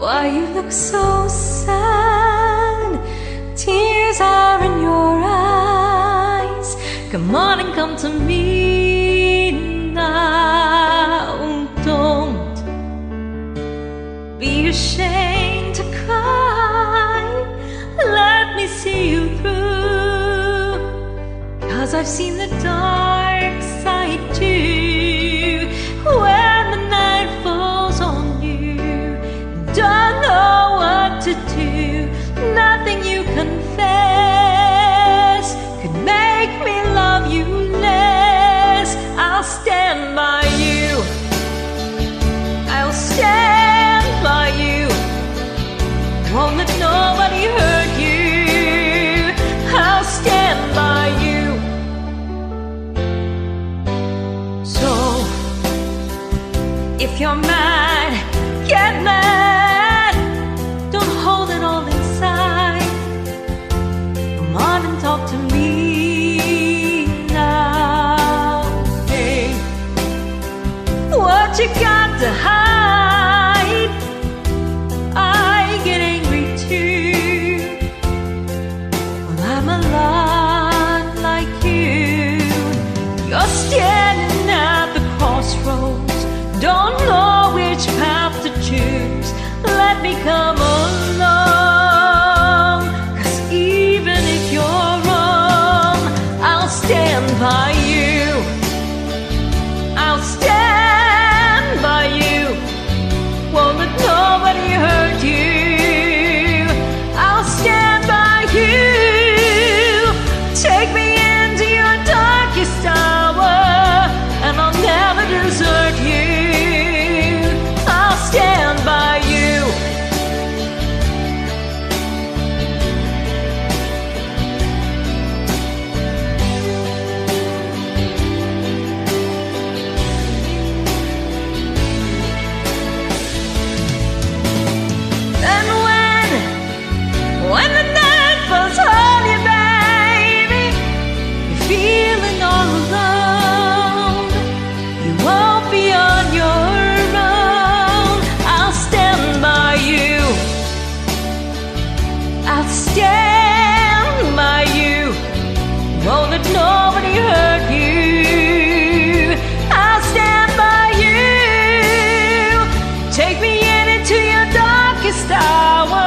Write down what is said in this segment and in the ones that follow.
Why you look so sad? Tears are in your eyes. Come on and come to me now. Don't be ashamed to cry. Let me see you through, 'cause I've seen the dark side too. When the night falls on you, don't know what to do. Nothing you confess could make me love you less. I'll stand by you. I'll stand by you. Won't let nobody hurt you. I'll stand by you. So, if you're mad, get mad. Don't hold it all inside. Come on and talk to me now. Hey, what you got to hide? I get angry too. Well, I'm a lot like you. You're standing at the crossroads, don't know which path to choose. Let me come along, 'cause even if you're wrong, I'll stand by you. I'll stand by you. Won't let nobody hurt you. I'll stand by you. Take me into your darkest hour, and I'll never desert you. I'll stand by you. And when the night falls on you, baby, you're feeling all alone. You won't be on your own. I'll stand by you. I'll stand by you. Won't let nobody hurt you. I'll stand by you. Take me into your darkest hour,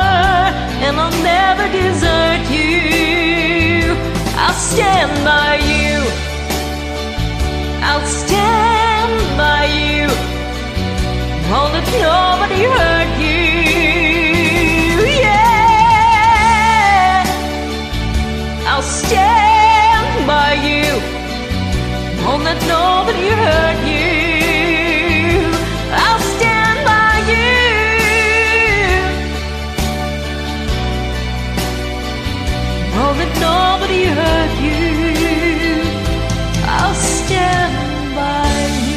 and I'll never desert you. I'll stand by you. I'll stand by you. Won't let nobody hurt you. Yeah, I'll stand by you. Won't let nobody hurt you. I'll stand by you. Won't let nobody hurt you. I'll stand by you.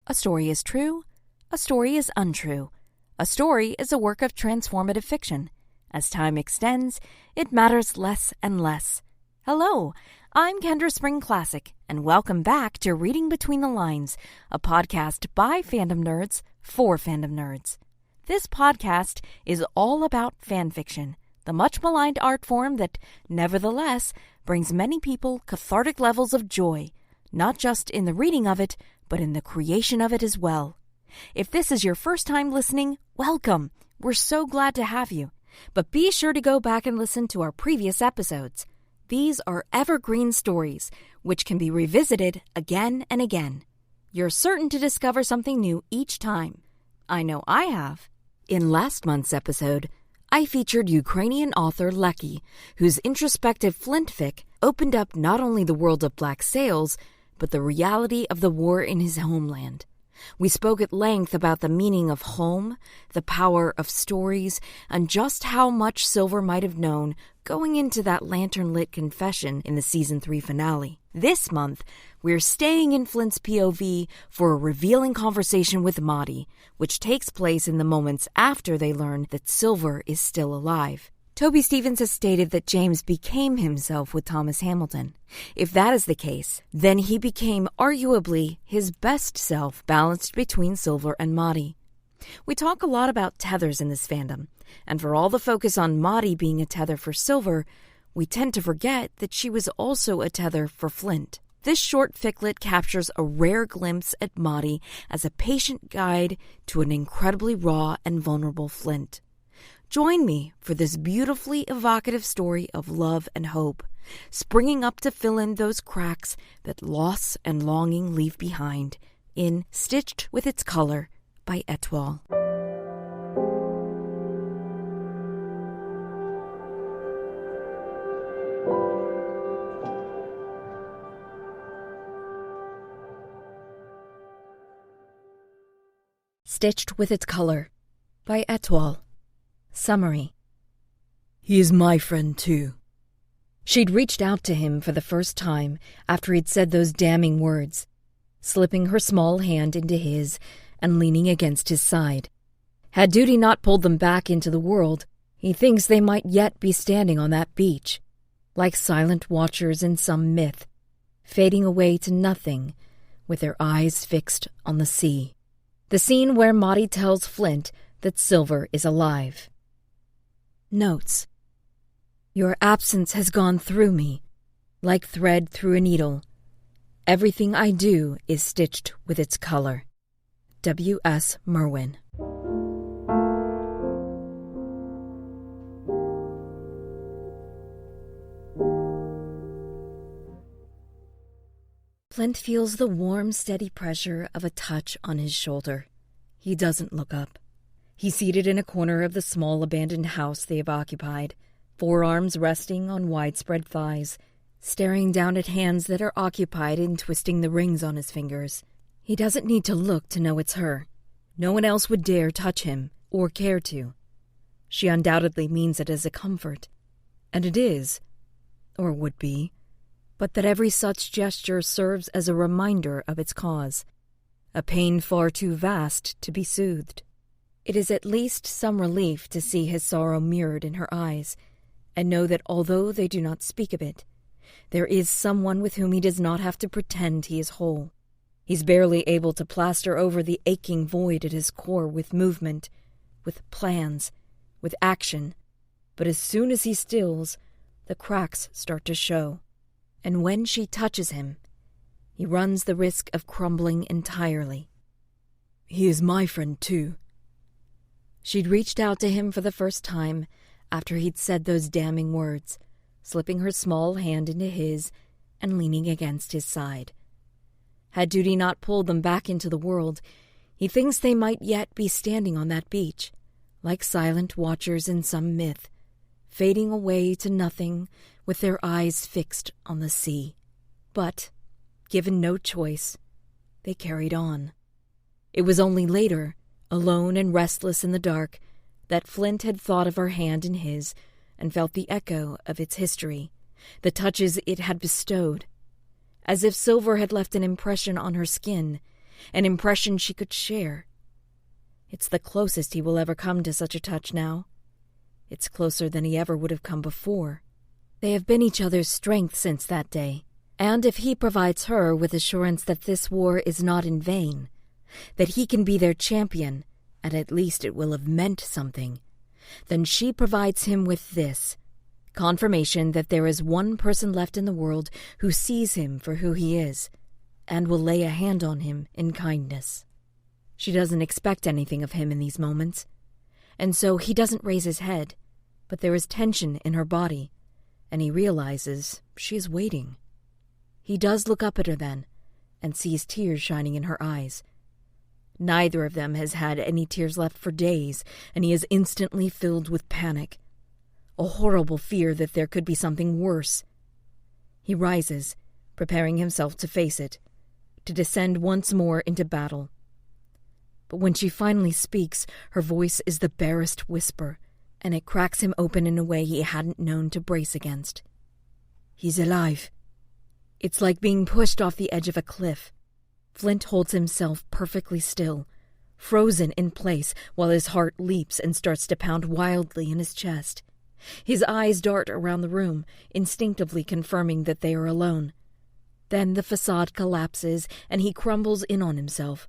A story is true, a story is untrue. A story is a work of transformative fiction. As time extends, it matters less and less. Hello, I'm Kendra Spring Classic, and welcome back to Reading Between the Lines, a podcast by fandom nerds for fandom nerds. This podcast is all about fan fiction, the much-maligned art form that, nevertheless, brings many people cathartic levels of joy, not just in the reading of it, but in the creation of it as well. If this is your first time listening, welcome. We're so glad to have you. But be sure to go back and listen to our previous episodes. These are evergreen stories, which can be revisited again and again. You're certain to discover something new each time. I know I have. In last month's episode, I featured Ukrainian author Lecky, whose introspective Flint fic opened up not only the world of Black Sails, but the reality of the war in his homeland. We spoke at length about the meaning of home, the power of stories, and just how much Silver might have known going into that lantern-lit confession in the Season 3 finale. This month, we're staying in Flint's POV for a revealing conversation with Madi, which takes place in the moments after they learn that Silver is still alive. Toby Stephens has stated that James became himself with Thomas Hamilton. If that is the case, then he became arguably his best self, balanced between Silver and Madi. We talk a lot about tethers in this fandom, and for all the focus on Madi being a tether for Silver, we tend to forget that she was also a tether for Flint. This short ficlet captures a rare glimpse at Madi as a patient guide to an incredibly raw and vulnerable Flint. Join me for this beautifully evocative story of love and hope, springing up to fill in those cracks that loss and longing leave behind in Stitched with Its Color by Etoile. Stitched with Its Color by Etoile. Summary. He is my friend, too. She'd reached out to him for the first time after he'd said those damning words, slipping her small hand into his and leaning against his side. Had duty not pulled them back into the world, he thinks they might yet be standing on that beach, like silent watchers in some myth, fading away to nothing with their eyes fixed on the sea. The scene where Madi tells Flint that Silver is alive. Notes. Your absence has gone through me, like thread through a needle. Everything I do is stitched with its color. W.S. Merwin. Flint feels the warm, steady pressure of a touch on his shoulder. He doesn't look up. He's seated in a corner of the small abandoned house they have occupied, forearms resting on widespread thighs, staring down at hands that are occupied in twisting the rings on his fingers. He doesn't need to look to know it's her. No one else would dare touch him, or care to. She undoubtedly means it as a comfort. And it is, or would be, but that every such gesture serves as a reminder of its cause, a pain far too vast to be soothed. It is at least some relief to see his sorrow mirrored in her eyes, and know that although they do not speak of it, there is someone with whom he does not have to pretend he is whole. He's barely able to plaster over the aching void at his core with movement, with plans, with action, but as soon as he stills, the cracks start to show, and when she touches him, he runs the risk of crumbling entirely. He is my friend, too. She'd reached out to him for the first time after he'd said those damning words, slipping her small hand into his and leaning against his side. Had duty not pulled them back into the world, he thinks they might yet be standing on that beach, like silent watchers in some myth, fading away to nothing with their eyes fixed on the sea. But, given no choice, they carried on. It was only later, alone and restless in the dark, that Flint had thought of her hand in his and felt the echo of its history, the touches it had bestowed, as if Silver had left an impression on her skin, an impression she could share. It's the closest he will ever come to such a touch now. It's closer than he ever would have come before. They have been each other's strength since that day, and if he provides her with assurance that this war is not in vain, that he can be their champion, and at least it will have meant something, then she provides him with this, confirmation that there is one person left in the world who sees him for who he is, and will lay a hand on him in kindness. She doesn't expect anything of him in these moments, and so he doesn't raise his head, but there is tension in her body, and he realizes she is waiting. He does look up at her then, and sees tears shining in her eyes. Neither of them has had any tears left for days, and he is instantly filled with panic, a horrible fear that there could be something worse. He rises, preparing himself to face it, to descend once more into battle. But when she finally speaks, her voice is the barest whisper, and it cracks him open in a way he hadn't known to brace against. He's alive. It's like being pushed off the edge of a cliff. Flint holds himself perfectly still, frozen in place while his heart leaps and starts to pound wildly in his chest. His eyes dart around the room, instinctively confirming that they are alone. Then the facade collapses, and he crumbles in on himself,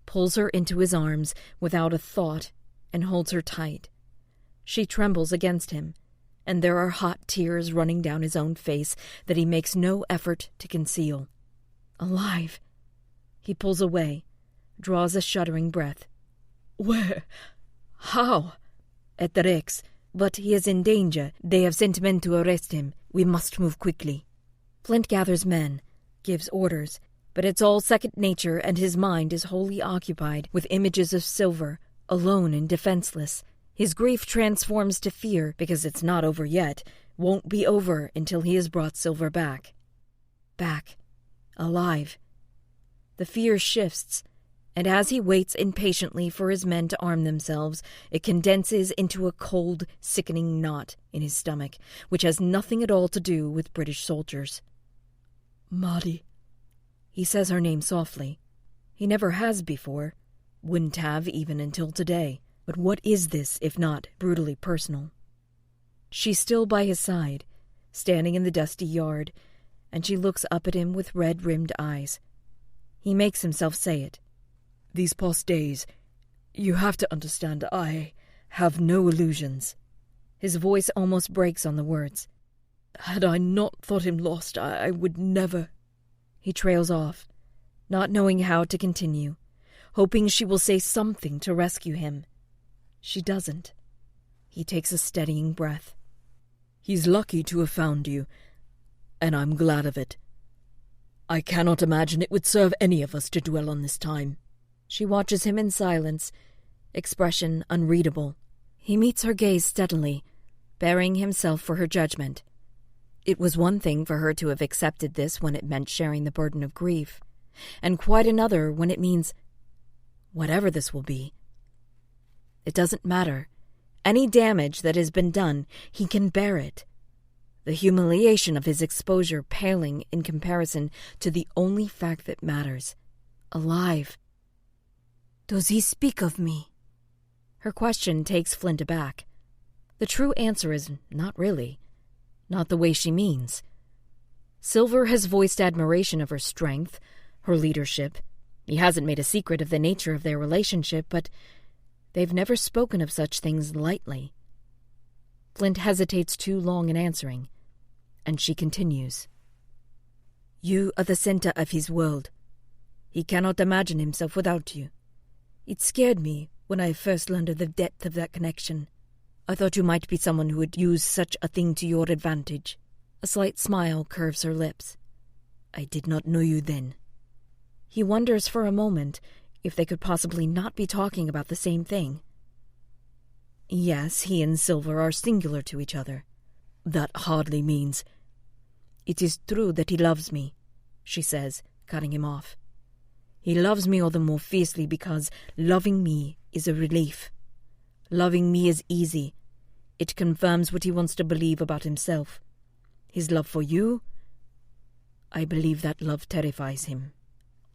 pulls her into his arms without a thought, and holds her tight. She trembles against him, and there are hot tears running down his own face that he makes no effort to conceal. Alive! He pulls away, draws a shuddering breath. Where? How? At the Rex. But he is in danger. They have sent men to arrest him. We must move quickly. Flint gathers men, gives orders, but it's all second nature, and his mind is wholly occupied with images of Silver, alone and defenseless. His grief transforms to fear, because it's not over yet, won't be over until he has brought Silver back. Back. Alive. The fear shifts, and as he waits impatiently for his men to arm themselves, it condenses into a cold, sickening knot in his stomach, which has nothing at all to do with British soldiers. Madi. He says her name softly. He never has before. Wouldn't have even until today. But what is this, if not brutally personal? She's still by his side, standing in the dusty yard, and she looks up at him with red-rimmed eyes. He makes himself say it. These past days, you have to understand, I have no illusions. His voice almost breaks on the words. Had I not thought him lost, I would never... He trails off, not knowing how to continue, hoping she will say something to rescue him. She doesn't. He takes a steadying breath. He's lucky to have found you, and I'm glad of it. I cannot imagine it would serve any of us to dwell on this time. She watches him in silence, expression unreadable. He meets her gaze steadily, bearing himself for her judgment. It was one thing for her to have accepted this when it meant sharing the burden of grief, and quite another when it means whatever this will be. It doesn't matter. Any damage that has been done, he can bear it. The humiliation of his exposure paling in comparison to the only fact that matters. Alive. Does he speak of me? Her question takes Flint aback. The true answer is not really. Not the way she means. Silver has voiced admiration of her strength, her leadership. He hasn't made a secret of the nature of their relationship, but they've never spoken of such things lightly. Flint hesitates too long in answering, and she continues. You are the center of his world. He cannot imagine himself without you. It scared me when I first learned of the depth of that connection. I thought you might be someone who would use such a thing to your advantage. A slight smile curves her lips. I did not know you then. He wonders for a moment if they could possibly not be talking about the same thing. Yes, he and Silver are singular to each other. That hardly means... It is true that he loves me, she says, cutting him off. He loves me all the more fiercely because loving me is a relief. Loving me is easy. It confirms what he wants to believe about himself. His love for you? I believe that love terrifies him.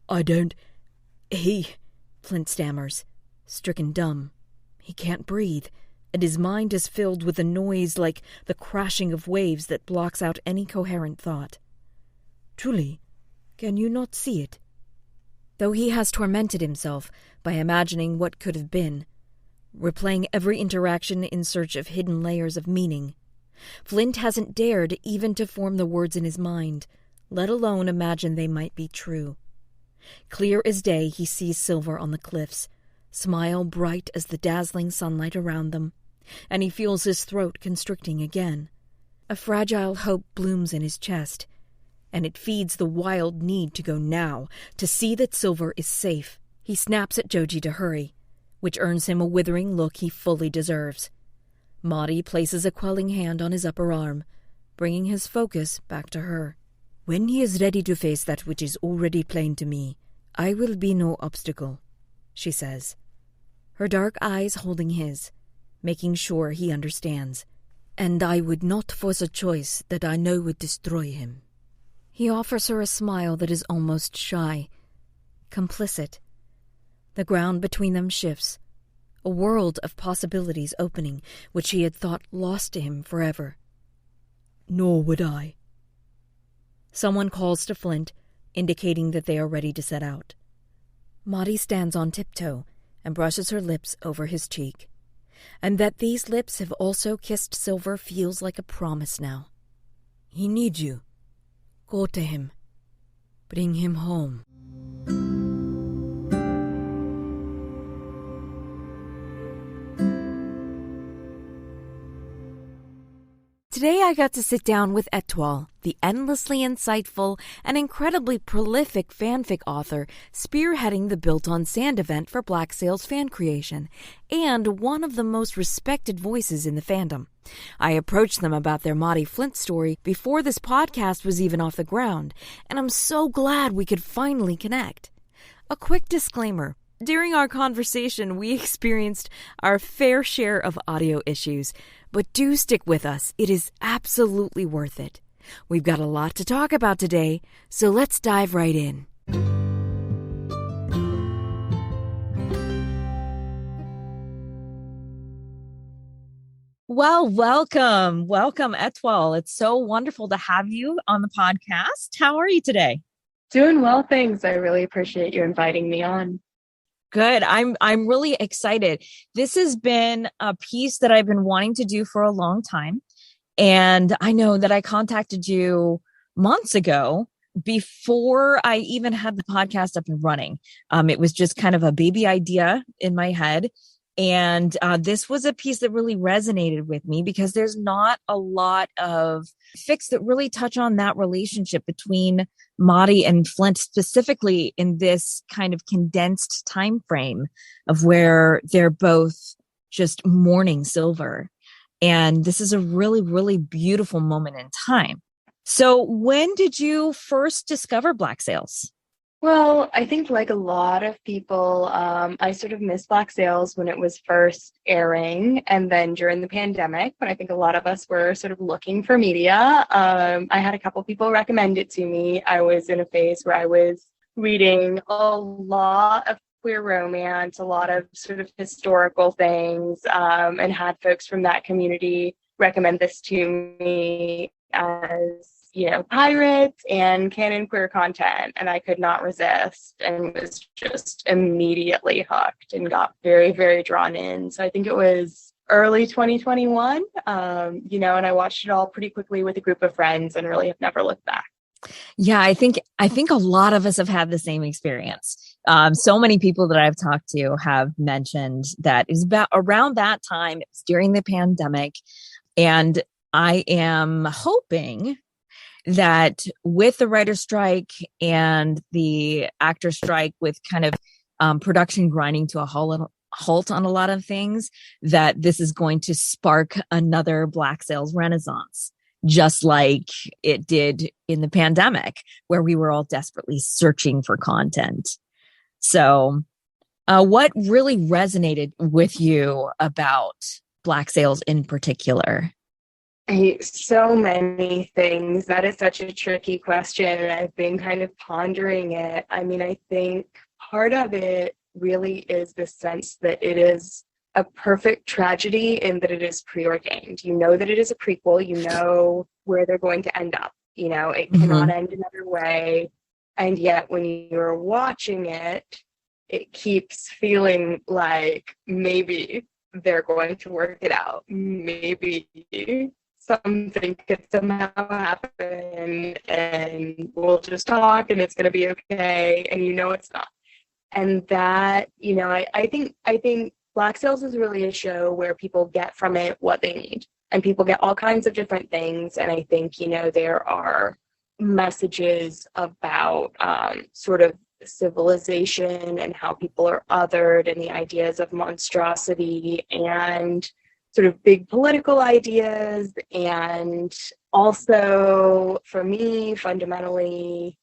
I don't... Flint stammers, stricken dumb. He can't breathe, and his mind is filled with a noise like the crashing of waves that blocks out any coherent thought. Truly, can you not see it? Though he has tormented himself by imagining what could have been, replaying every interaction in search of hidden layers of meaning, Flint hasn't dared even to form the words in his mind, let alone imagine they might be true. Clear as day he sees Silver on the cliffs, smile bright as the dazzling sunlight around them, and he feels his throat constricting again. A fragile hope blooms in his chest, and it feeds the wild need to go now, to see that Silver is safe. He snaps at Joji to hurry, which earns him a withering look he fully deserves. Madi places a quelling hand on his upper arm, bringing his focus back to her. When he is ready to face that which is already plain to me, I will be no obstacle, she says, her dark eyes holding his, making sure he understands. And I would not force a choice that I know would destroy him. He offers her a smile that is almost shy, complicit. The ground between them shifts, a world of possibilities opening which he had thought lost to him forever. "Nor would I." Someone calls to Flint, indicating that they are ready to set out. Madi stands on tiptoe and brushes her lips over his cheek. And that these lips have also kissed Silver feels like a promise now. "He needs you. Go to him. Bring him home." Today I got to sit down with Etoile, the endlessly insightful and incredibly prolific fanfic author spearheading the Built on Sand event for Black Sails fan creation, and one of the most respected voices in the fandom. I approached them about their Madi Flint story before this podcast was even off the ground, and I'm so glad we could finally connect. A quick disclaimer. During our conversation, we experienced our fair share of audio issues, but do stick with us. It is absolutely worth it. We've got a lot to talk about today, so let's dive right in. Well, welcome. Welcome, Etoile. It's so wonderful to have you on the podcast. How are you today? Doing well, thanks. I really appreciate you inviting me on. Good. I'm really excited. This has been a piece that I've been wanting to do for a long time. And I know that I contacted you months ago before I even had the podcast up and running. It was just kind of a baby idea in my head. And this was a piece that really resonated with me because there's not a lot of fics that really touch on that relationship between Madi and Flint, specifically in this kind of condensed time frame of where they're both just mourning Silver. And this is a really, really beautiful moment in time. So when did you first discover Black Sails? Well, I think like a lot of people, I sort of missed Black Sails when it was first airing, and then during the pandemic, when I think a lot of us were sort of looking for media, I had a couple people recommend it to me. I was in a phase where I was reading a lot of queer romance, a lot of sort of historical things, and had folks from that community recommend this to me as pirates and canon queer content, and I could not resist and was just immediately hooked and got very, very drawn in. So I think it was early 2021, and I watched it all pretty quickly with a group of friends and really have never looked back. Yeah, I think a lot of us have had the same experience. So many people that I've talked to have mentioned that it was about around that time. It was during the pandemic, and I am hoping that with the writer's strike and the actor strike, with kind of production grinding to a halt on a lot of things, that this is going to spark another Black Sails renaissance, just like it did in the pandemic, where we were all desperately searching for content. So what really resonated with you about Black Sails in particular? So many things. That is such a tricky question, and I've been kind of pondering it. I mean, I think part of it really is the sense that it is a perfect tragedy in that it is preordained. You know that it is a prequel. You know where they're going to end up. It cannot end another way. And yet when you're watching it, it keeps feeling like maybe they're going to work it out. Maybe something could somehow happen and we'll just talk and it's going to be okay, and it's not. And that, I think Black Sails is really a show where people get from it what they need, and people get all kinds of different things. And I think, there are messages about sort of civilization and how people are othered, and the ideas of monstrosity, and sort of big political ideas. And also, for me, fundamentally,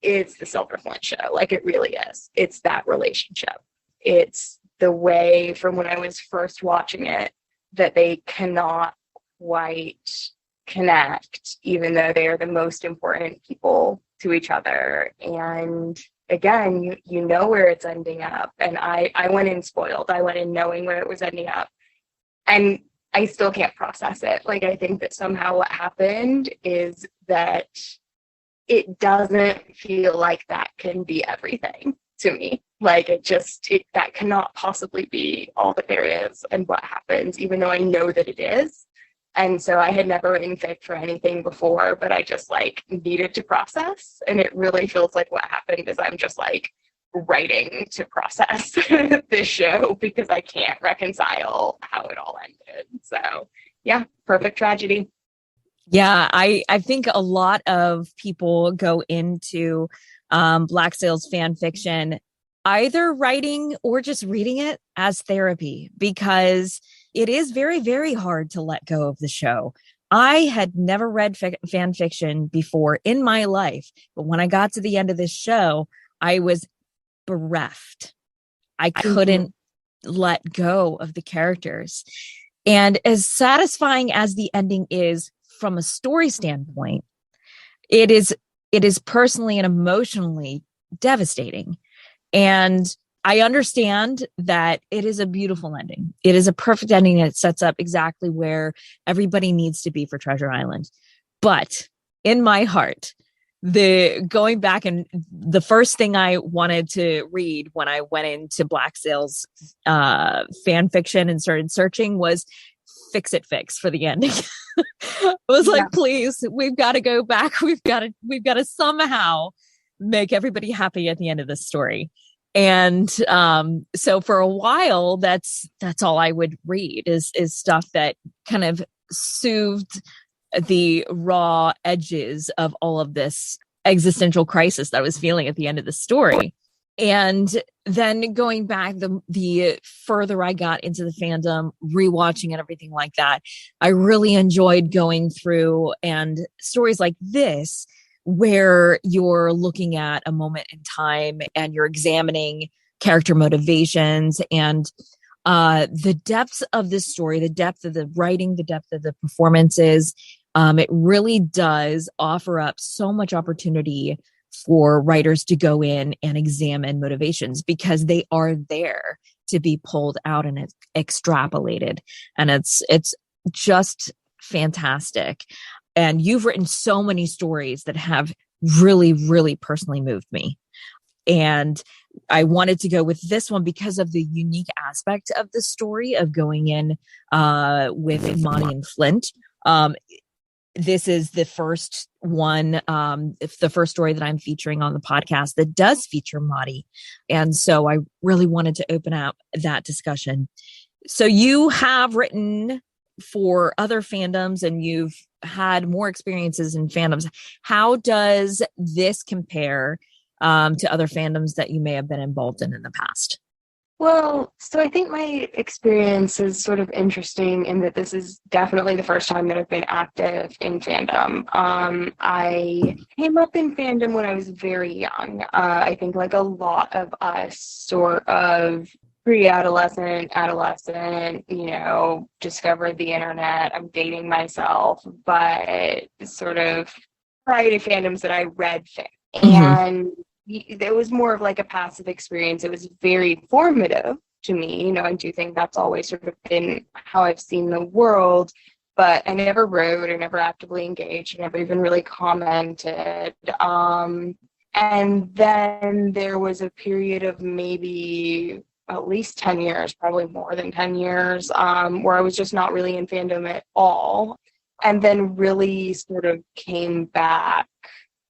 it's the Silver Flint show. Like, it really is. It's that relationship. It's the way, from when I was first watching it, that they cannot quite connect, even though they are the most important people to each other. And again, you know where it's ending up. And I went in spoiled. I went in knowing where it was ending up. And I still can't process it. Like, I think that somehow what happened is that it doesn't feel like that can be everything to me. Like, that cannot possibly be all that there is and what happens, even though I know that it is. And so I had never written fic for anything before, but I just like needed to process. And it really feels like what happened is I'm just like writing to process this show because I can't reconcile how it all ended. So yeah, perfect tragedy. Yeah, I think a lot of people go into Black Sails fan fiction either writing or just reading it as therapy, because it is very, very hard to let go of the show. I had never read fan fiction before in my life, but when I got to the end of this show, I was bereft. I couldn't let go of the characters. And as satisfying as the ending is from a story standpoint, it is personally and emotionally devastating. And I understand that it is a beautiful ending. It is a perfect ending that sets up exactly where everybody needs to be for Treasure Island. But in my heart, going back, and the first thing I wanted to read when I went into Black Sails fan fiction and started searching was Fix It Fix for the ending. I was like, please, we've got to go back. We've got to somehow make everybody happy at the end of this story. And so for a while, that's all I would read is stuff that kind of soothed the raw edges of all of this existential crisis that I was feeling at the end of the story. And then going back, the further I got into the fandom, rewatching and everything like that, I really enjoyed going through and stories like this, where you're looking at a moment in time and you're examining character motivations and the depths of this story, the depth of the writing, the depth of the performances. It really does offer up so much opportunity for writers to go in and examine motivations, because they are there to be pulled out and extrapolated. And it's just fantastic. And you've written so many stories that have really, really personally moved me. And I wanted to go with this one because of the unique aspect of the story of going in with Madi and Flint. This is the first one, the first story that I'm featuring on the podcast that does feature Madi. And so I really wanted to open up that discussion. So you have written for other fandoms and you've had more experiences in fandoms. How does this compare to other fandoms that you may have been involved in the past? Well, so I think my experience is sort of interesting in that this is definitely the first time that I've been active in fandom. I came up in fandom when I was very young. I think like a lot of us sort of pre-adolescent, adolescent, discovered the internet. I'm dating myself, but sort of variety of fandoms that I read fic. And it was more of like a passive experience. It was very formative to me. I do think that's always sort of been how I've seen the world, but I never wrote, I never actively engaged, I never even really commented. And then there was a period of maybe at least 10 years, probably more than 10 years, where I was just not really in fandom at all. And then really sort of came back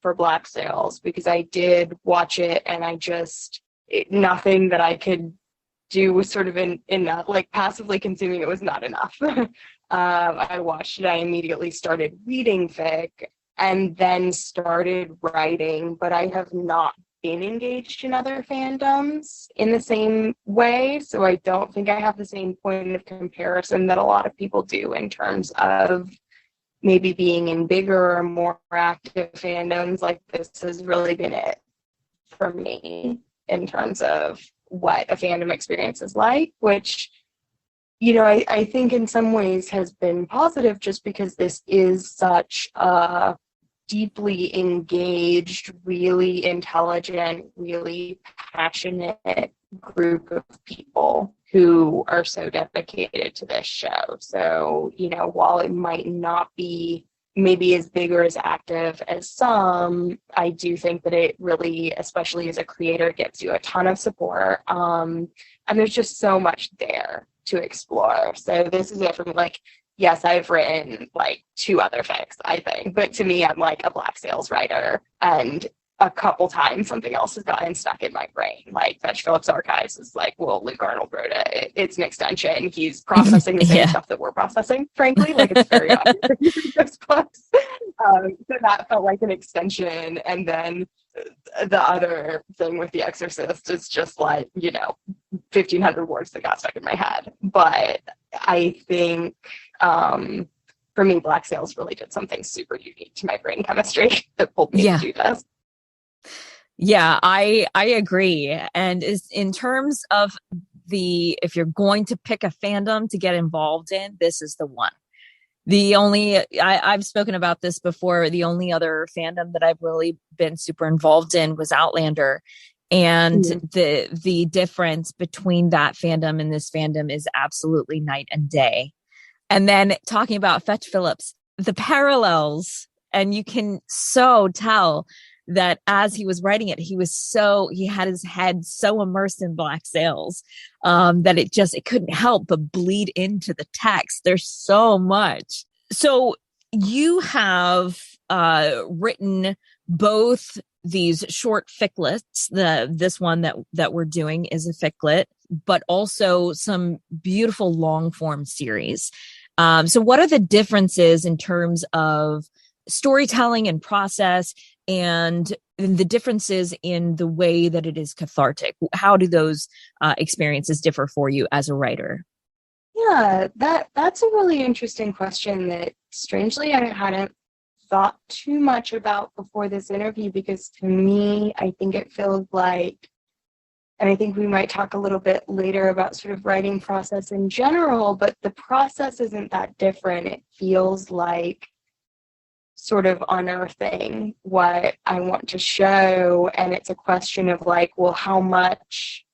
for Black Sails because I did watch it and nothing that I could do was sort of enough, like passively consuming it was not enough. I watched it, I immediately started reading fic and then started writing, but I have not been engaged in other fandoms in the same way, so I don't think I have the same point of comparison that a lot of people do in terms of maybe being in bigger or more active fandoms. Like, this has really been it for me in terms of what a fandom experience is like, which, I think in some ways has been positive just because this is such a deeply engaged, really intelligent, really passionate group of people who are so dedicated to this show. So, while it might not be maybe as big or as active as some, I do think that it really, especially as a creator, gives you a ton of support. And there's just so much there to explore. So this is it for me. Like, yes, I've written like 2 other fics, I think, but to me, I'm like a Black Sails writer, and a couple times something else has gotten stuck in my brain. Like Fetch Phillips Archives is like, well, Luke Arnold wrote it. It's an extension. He's processing the same stuff that we're processing, frankly. Like, it's very obvious when you read those books. So that felt like an extension. And then the other thing with The Exorcist is just like, 1,500 words that got stuck in my head. But I think for me, Black Sails really did something super unique to my brain chemistry that pulled me to do this. Yeah, I agree. And in terms of if you're going to pick a fandom to get involved in, this is the one. I've spoken about this before. The only other fandom that I've really been super involved in was Outlander. And the difference between that fandom and this fandom is absolutely night and day. And then talking about Fetch Phillips, the parallels, and you can so tell that as he was writing it, he had his head so immersed in Black Sails that it couldn't help but bleed into the text. There's so much. So you have written both these short ficlets. This one that we're doing is a ficlet, but also some beautiful long form series. So what are the differences in terms of storytelling and process, and the differences in the way that it is cathartic? How do those experiences differ for you as a writer? Yeah, that's a really interesting question that strangely I hadn't thought too much about before this interview, because to me, I think it feels like, and I think we might talk a little bit later about sort of writing process in general, but the process isn't that different. It feels like sort of unearthing what I want to show. And it's a question of like, well, how much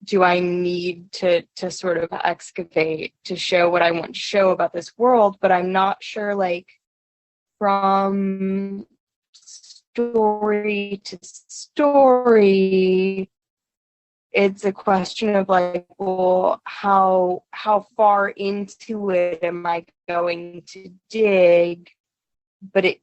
do I need to sort of excavate to show what I want to show about this world? But I'm not sure, like, from story to story, it's a question of like, well, how far into it am I going to dig? But it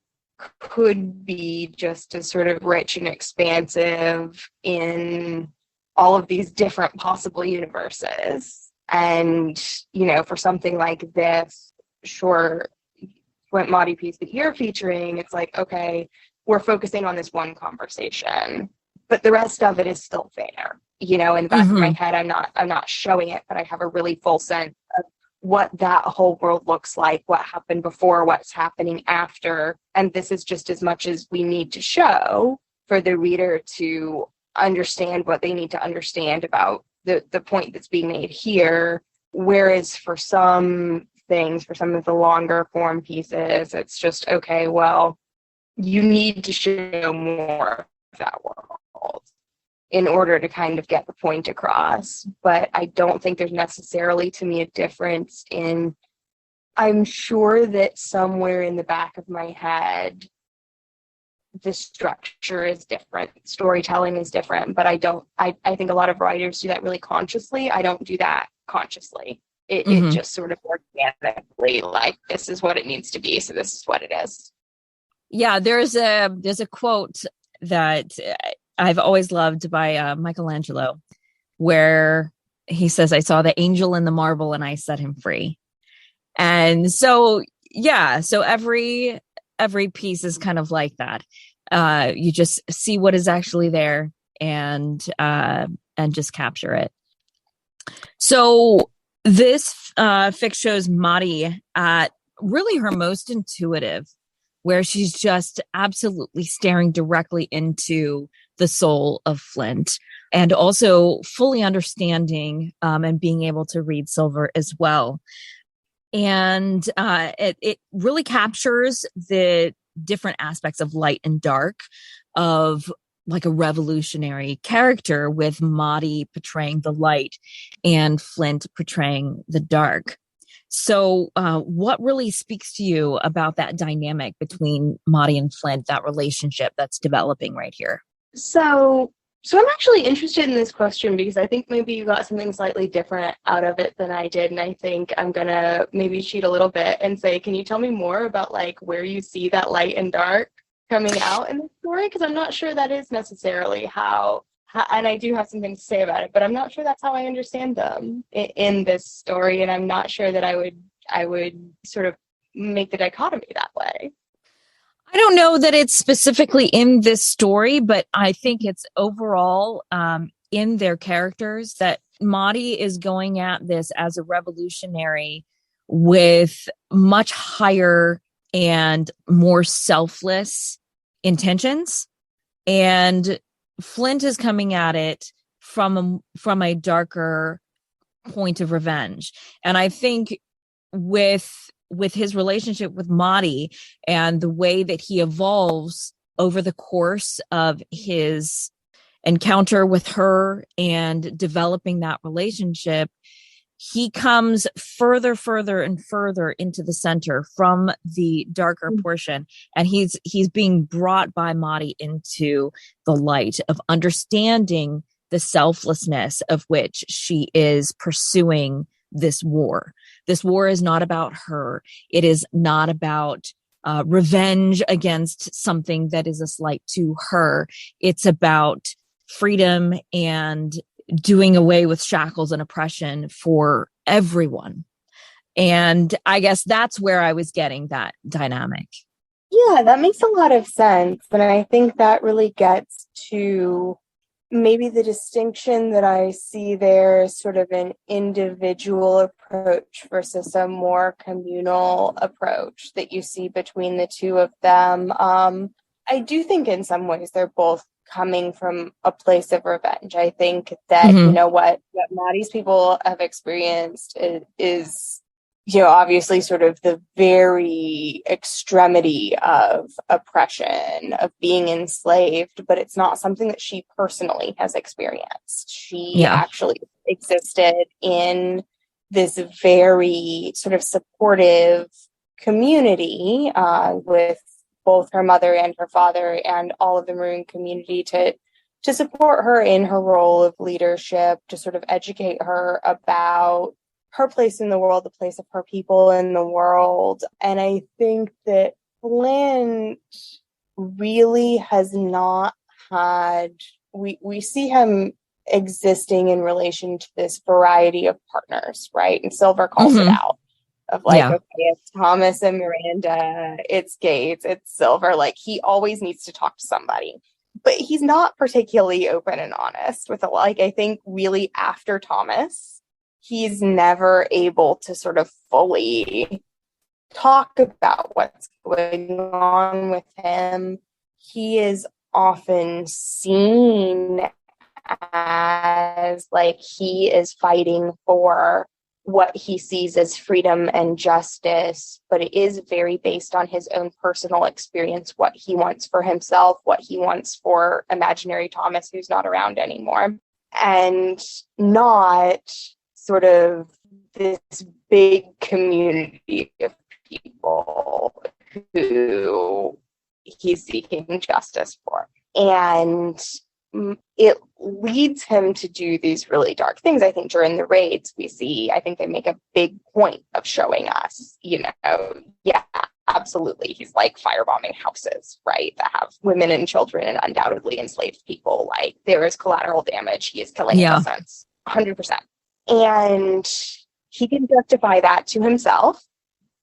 could be just as sort of rich and expansive in all of these different possible universes. And, for something like this, sure, what Madi piece that you're featuring, it's like, okay, we're focusing on this one conversation, but the rest of it is still there. In the back of my head, I'm not showing it, but I have a really full sense of what that whole world looks like, what happened before, what's happening after. And this is just as much as we need to show for the reader to understand what they need to understand about the point that's being made here. Whereas for some things, for some of the longer form pieces, it's just, okay, well, you need to show more of that world in order to kind of get the point across. But I don't think there's necessarily, to me, a difference in, I'm sure that somewhere in the back of my head, the structure is different, storytelling is different, but I think a lot of writers do that really consciously. I don't do that consciously. It just sort of organically, like, this is what it needs to be, so this is what it is. Yeah, there's a quote that I've always loved by Michelangelo, where he says, "I saw the angel in the marble and I set him free." And so, yeah, so every piece is kind of like that. You just see what is actually there and just capture it. So this fic shows Madi at really her most intuitive, where she's just absolutely staring directly into the soul of Flint, and also fully understanding and being able to read Silver as well. And it really captures the different aspects of light and dark, of like a revolutionary character, with Madi portraying the light and Flint portraying the dark. So what really speaks to you about that dynamic between Madi and Flint, that relationship that's developing right here? So I'm actually interested in this question because I think maybe you got something slightly different out of it than I did. And I think I'm going to maybe cheat a little bit and say, can you tell me more about like where you see that light and dark coming out in the story? Because I'm not sure that is necessarily how, and I do have something to say about it, but I'm not sure that's how I understand them in this story. And I'm not sure that I would sort of make the dichotomy that way. I don't know that it's specifically in this story, but I think it's overall in their characters that Madi is going at this as a revolutionary with much higher and more selfless intentions. And Flint is coming at it from a darker point of revenge. And I think with his relationship with Madi and the way that he evolves over the course of his encounter with her and developing that relationship, he comes further and further into the center from the darker portion. And he's being brought by Madi into the light of understanding the selflessness of which she is pursuing this war. This war is not about her. It is not about revenge against something that is a slight to her. It's about freedom and doing away with shackles and oppression for everyone. And I guess that's where I was getting that dynamic. Yeah, that makes a lot of sense. And I think that really gets to maybe the distinction that I see there is sort of an individual approach versus a more communal approach that you see between the two of them. I do think in some ways they're both coming from a place of revenge. I think that, you know, what Madi's people have experienced is obviously sort of the very extremity of oppression, of being enslaved, but it's not something that she personally has experienced. She actually existed in this very sort of supportive community with both her mother and her father and all of the Maroon community to support her in her role of leadership, to sort of educate her about her place in the world, the place of her people in the world. And I think that Flint really has not had, we see him existing in relation to this variety of partners, right? And Silver calls it out of like, okay, it's Thomas and Miranda, it's Gates, it's Silver. Like, he always needs to talk to somebody. But he's not particularly open and honest with it. Like, I think really after Thomas, he's never able to sort of fully talk about what's going on with him. He is often seen as like he is fighting for what he sees as freedom and justice, but it is very based on his own personal experience, what he wants for himself, what he wants for imaginary Thomas, who's not around anymore, and not sort of this big community of people who he's seeking justice for. And it leads him to do these really dark things. I think during the raids we see, I think they make a big point of showing us, absolutely, he's like firebombing houses, right, that have women and children and undoubtedly enslaved people. Like, there is collateral damage. He is killing innocents, 100%. And he can justify that to himself,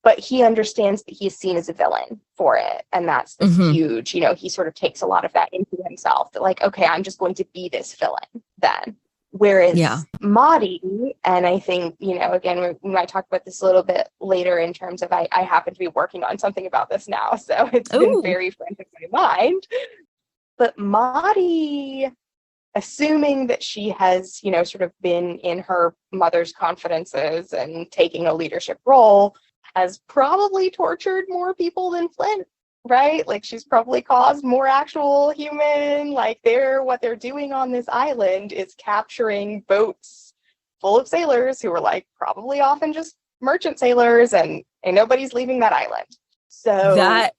but he understands that he is seen as a villain for it. And that's this huge, he sort of takes a lot of that into himself, that like, okay, I'm just going to be this villain then. Whereas Madi, and I think, again, we might talk about this a little bit later in terms of, I happen to be working on something about this now, so it's been very front of my mind. But Madi, assuming that she has, sort of been in her mother's confidences and taking a leadership role, has probably tortured more people than Flint right? Like she's probably caused more actual human, like what they're doing on this island is capturing boats full of sailors who are like probably often just merchant sailors and nobody's leaving that island. So That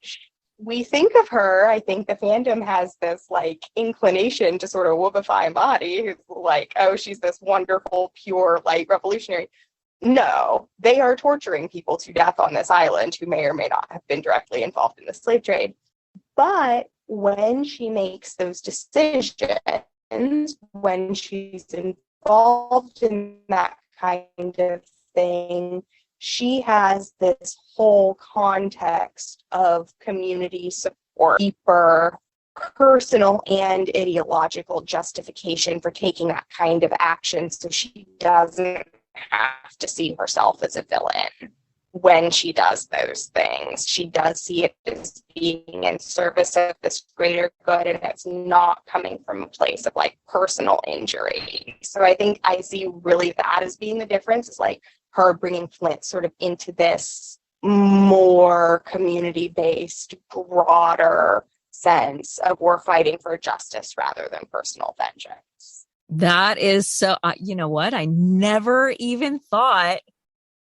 we think of her, I think the fandom has this like inclination to sort of whoopify Madi, who's like, oh, she's this wonderful, pure, light revolutionary. No, they are torturing people to death on this island who may or may not have been directly involved in the slave trade. But when she makes those decisions, when she's involved in that kind of thing, she has this whole context of community support, deeper personal and ideological justification for taking that kind of action. So she doesn't have to see herself as a villain when she does those things. She does see it as being in service of this greater good, and it's not coming from a place of like personal injury. So I think I see really that as being the difference, is like her bringing Flint sort of into this more community-based, broader sense of we're fighting for justice rather than personal vengeance. that is so, you know what? I never even thought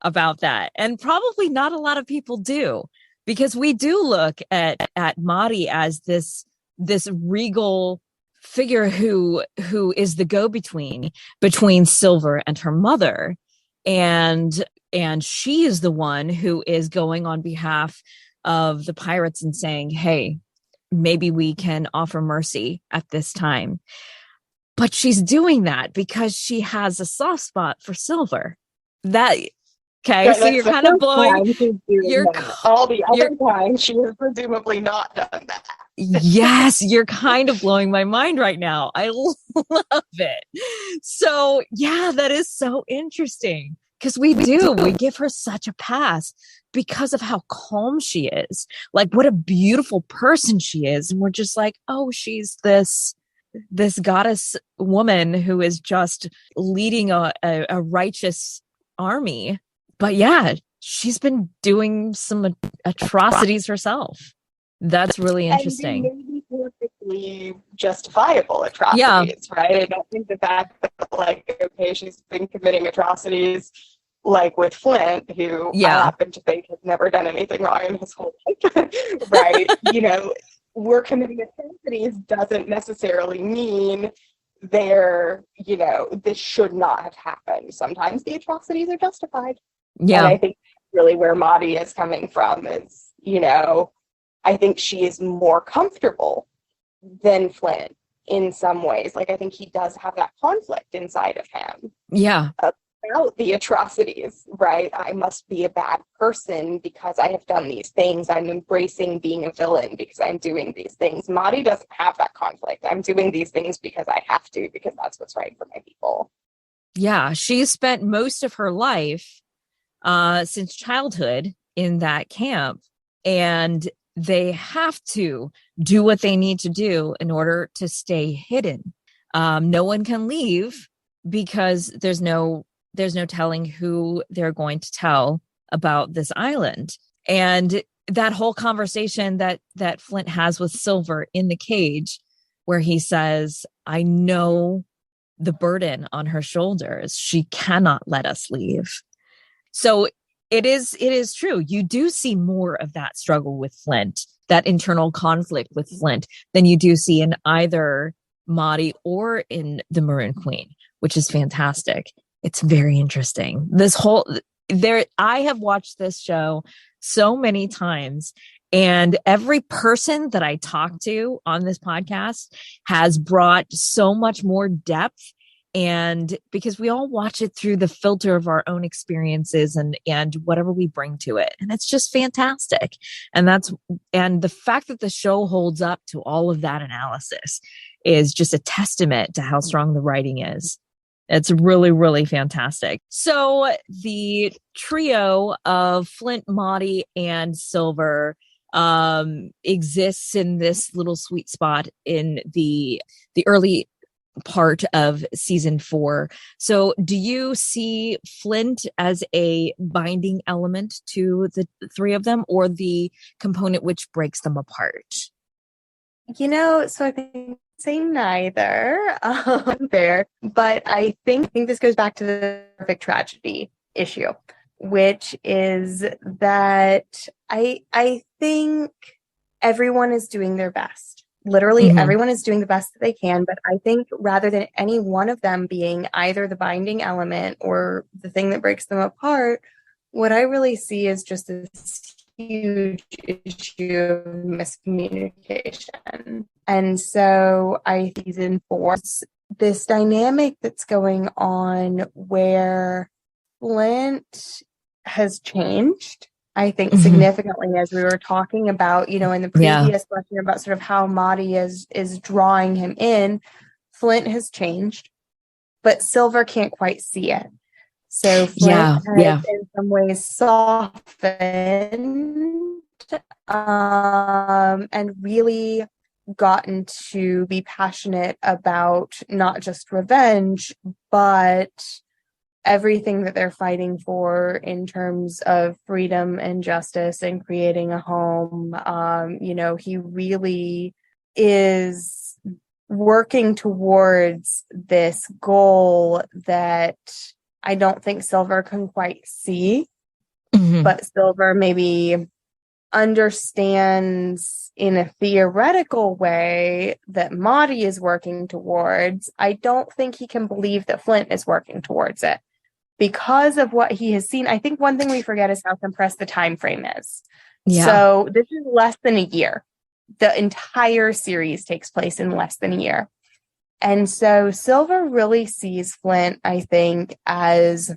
about that. And probably not a lot of people do, because we do look at Madi as this regal figure who is the go-between between Silver and her mother. And she is the one who is going on behalf of the pirates and saying, hey, maybe we can offer mercy at this time. But she's doing that because she has a soft spot for Silver. That okay, Yeah, so you're kind of blowing. All the other times she has presumably not done that. Yes, you're kind of blowing my mind right now. I love it. So yeah, that is so interesting, because we give her such a pass because of how calm she is. Like what a beautiful person she is, and we're just like, oh, she's this goddess woman who is just leading a righteous army. But yeah, she's been doing some atrocities herself. That's really interesting. And maybe perfectly justifiable atrocities, right? I don't think the fact that, like, okay, she's been committing atrocities, like with Flint, who I happen to think has never done anything wrong in his whole life, right? We're committing atrocities doesn't necessarily mean this should not have happened. Sometimes the atrocities are justified. Yeah. And I think really where Madi is coming from is, I think she is more comfortable than Flint in some ways. Like, I think he does have that conflict inside of him. Yeah. About the atrocities, right? I must be a bad person because I have done these things. I'm embracing being a villain because I'm doing these things. Madi doesn't have that conflict. I'm doing these things because I have to, because that's what's right for my people. Yeah. She's spent most of her life since childhood in that camp, and they have to do what they need to do in order to stay hidden. No one can leave because there's no telling who they're going to tell about this island. And that whole conversation that Flint has with Silver in the cage, where he says, I know the burden on her shoulders. She cannot let us leave. So it is true. You do see more of that struggle with Flint, that internal conflict with Flint, than you do see in either Madi or in the Maroon Queen, which is fantastic. It's very interesting. I have watched this show so many times, and every person that I talk to on this podcast has brought so much more depth. And because we all watch it through the filter of our own experiences and whatever we bring to it. And it's just fantastic. And the fact that the show holds up to all of that analysis is just a testament to how strong the writing is. It's really, really fantastic. So the trio of Flint, Madi, and Silver exists in this little sweet spot in the early part of season 4. So do you see Flint as a binding element to the three of them, or the component which breaks them apart? So I think say neither. Fair, but I think this goes back to the perfect tragedy issue, which is that I think everyone is doing their best. Literally, everyone is doing the best that they can. But I think rather than any one of them being either the binding element or the thing that breaks them apart, what I really see is just this huge issue of miscommunication. And so season 4, this dynamic that's going on where Flint has changed, I think, significantly, as we were talking about, in the previous question about sort of how Madi is drawing him in. Flint has changed, but Silver can't quite see it. So Flint has in some ways softened and really gotten to be passionate about not just revenge, but everything that they're fighting for in terms of freedom and justice and creating a home. He really is working towards this goal that I don't think Silver can quite see, but Silver maybe understands in a theoretical way that Madi is working towards. I don't think he can believe that Flint is working towards it because of what he has seen. I think one thing we forget is how compressed the time frame is. So this is less than a year. The entire series takes place in less than a year. And so Silver really sees Flint, I think, as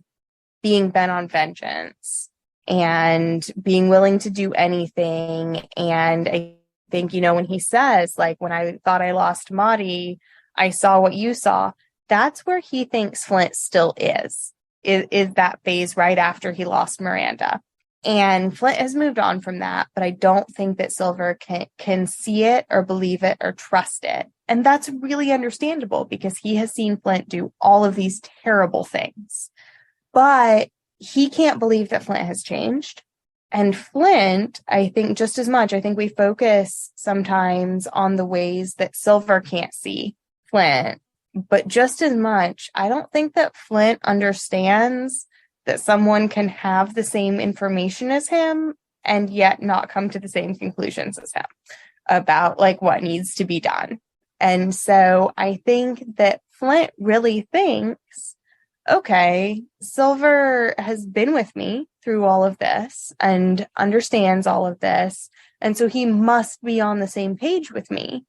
being bent on vengeance and being willing to do anything. And I think, when he says, like, when I thought I lost Madi, I saw what you saw. That's where he thinks Flint still is that phase right after he lost Miranda. And Flint has moved on from that, but I don't think that Silver can see it or believe it or trust it. And that's really understandable because he has seen Flint do all of these terrible things. But he can't believe that Flint has changed. And Flint, I think just as much, I think we focus sometimes on the ways that Silver can't see Flint. But just as much, I don't think that Flint understands that someone can have the same information as him and yet not come to the same conclusions as him about like what needs to be done. And so I think that Flint really thinks, okay, Silver has been with me through all of this and understands all of this. And so he must be on the same page with me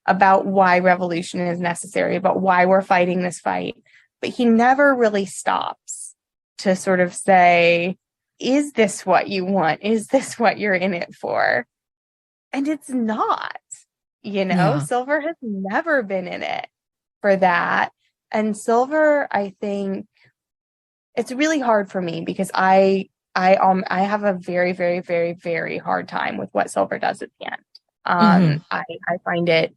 about why revolution is necessary, about why we're fighting this fight. But he never really stops to sort of say, is this what you want? Is this what you're in it for? And it's not, Silver has never been in it for that. And Silver, I think it's really hard for me because I have a very, very, very, very hard time with what Silver does at the end. I find it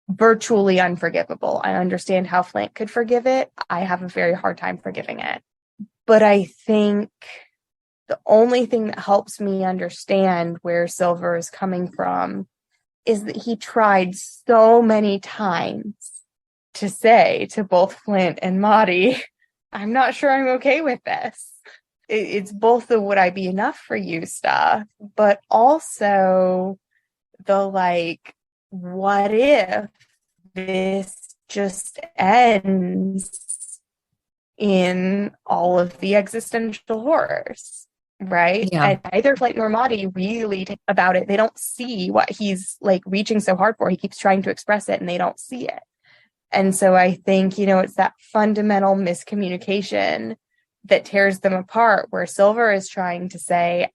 virtually unforgivable. I understand how Flint could forgive it. I have a very hard time forgiving it. But I think the only thing that helps me understand where Silver is coming from is that he tried so many times to say to both Flint and Madi, I'm not sure I'm okay with this. It's both the would I be enough for you stuff, but also the what if this just ends in all of the existential horrors, right? And neither Flint nor Madi really think about it. They don't see what he's reaching so hard for. He keeps trying to express it and they don't see it. And so I think, it's that fundamental miscommunication that tears them apart, where Silver is trying to say,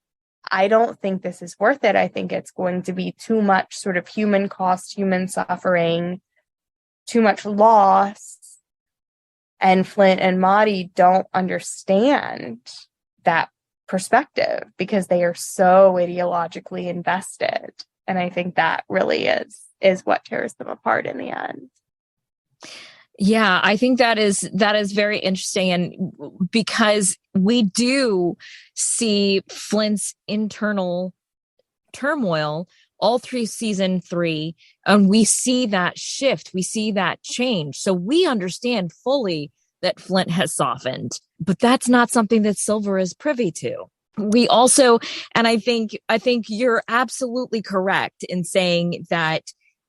I don't think this is worth it. I think it's going to be too much sort of human cost, human suffering, too much loss. And Flint and Madi don't understand that perspective because they are so ideologically invested. And I think that really is what tears them apart in the end. Yeah, I think that is very interesting. And because we do see Flint's internal turmoil all through season 3, and we see that shift, we see that change. So we understand fully that Flint has softened, but that's not something that Silver is privy to. We also, and I think you're absolutely correct in saying that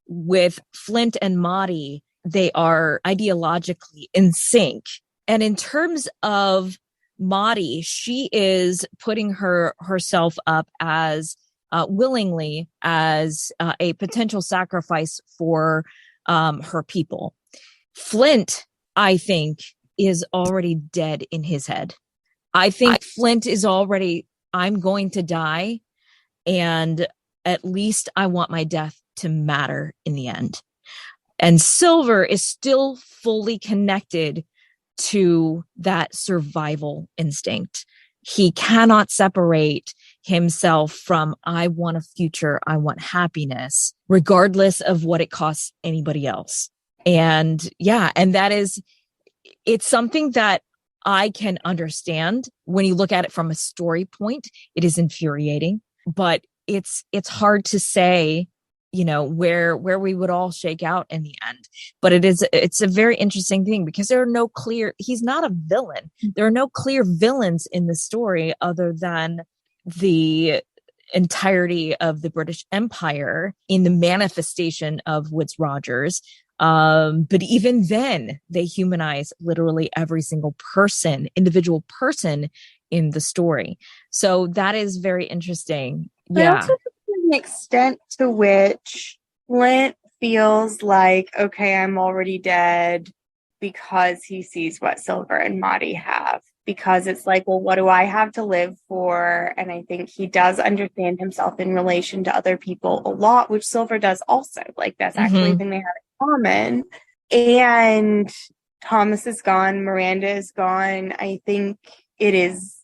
with Flint and Madi, they are ideologically in sync. And in terms of Madi, she is putting herself up as willingly as a potential sacrifice for her people. Flint, I think, is already dead in his head. I think Flint is already, I'm going to die, and at least I want my death to matter in the end. And Silver is still fully connected to that survival instinct. He cannot separate himself from, I want a future, I want happiness, regardless of what it costs anybody else. And yeah, and that is, it's something that I can understand when you look at it from a story point. It is infuriating, but it's hard to say, where we would all shake out in the end. But it's a very interesting thing because he's not a villain. There are no clear villains in the story other than the entirety of the British Empire in the manifestation of Woodes Rogers. But even then, they humanize literally every single individual person in the story. So that is very interesting. Yeah. Also, an extent to which Flint feels like, okay, I'm already dead, because he sees what Silver and Madi have. Because it's like, well, what do I have to live for? And I think he does understand himself in relation to other people a lot, which Silver does also. Like, that's actually a thing they have in common. And Thomas is gone. Miranda is gone. I think it is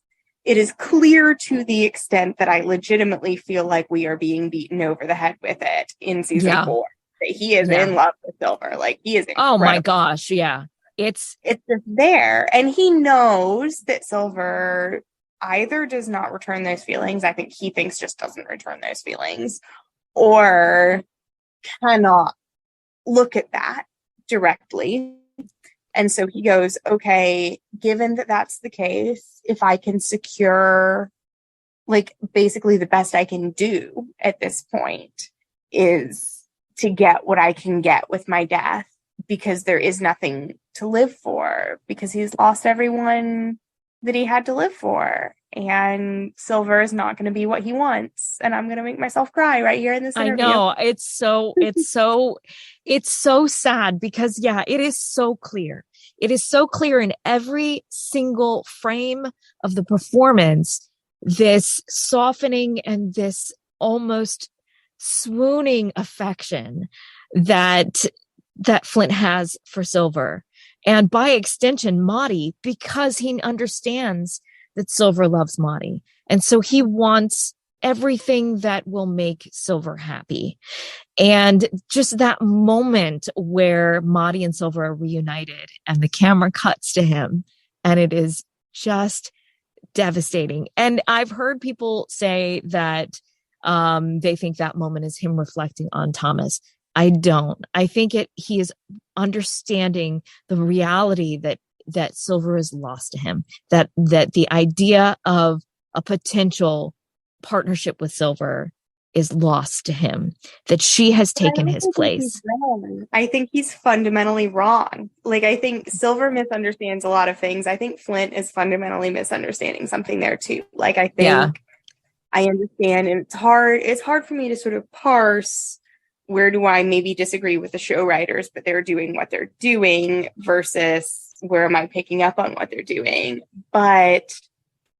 clear to the extent that I legitimately feel like we are being beaten over the head with it in season 4. That he is in love with Silver. Like, he is incredible. Oh my gosh, yeah. It's just there. And he knows that Silver either does not return those feelings, I think he thinks just doesn't return those feelings, or cannot look at that directly. And so he goes, okay, given that that's the case, if I can secure, like, basically the best I can do at this point is to get what I can get with my death, because there is nothing to live for, because he's lost everyone that he had to live for. And Silver is not going to be what he wants. And I'm going to make myself cry right here in this interview. I know. It's so sad because, yeah, it is so clear. It is so clear in every single frame of the performance, this softening and this almost swooning affection that Flint has for Silver. And by extension, Madi, because he understands that Silver loves Madi. And so he wants everything that will make Silver happy. And just that moment where Madi and Silver are reunited and the camera cuts to him, and it is just devastating. And I've heard people say that they think that moment is him reflecting on Thomas. I don't. I think he is understanding the reality that Silver is lost to him, that the idea of a potential partnership with Silver is lost to him, that she has taken his place. I think he's fundamentally wrong. Like, I think Silver misunderstands a lot of things. I think Flint is fundamentally misunderstanding something there too. Like, I think I understand, and it's hard for me to sort of parse, where do I maybe disagree with the show writers, but they're doing what they're doing, versus where am I picking up on what they're doing. But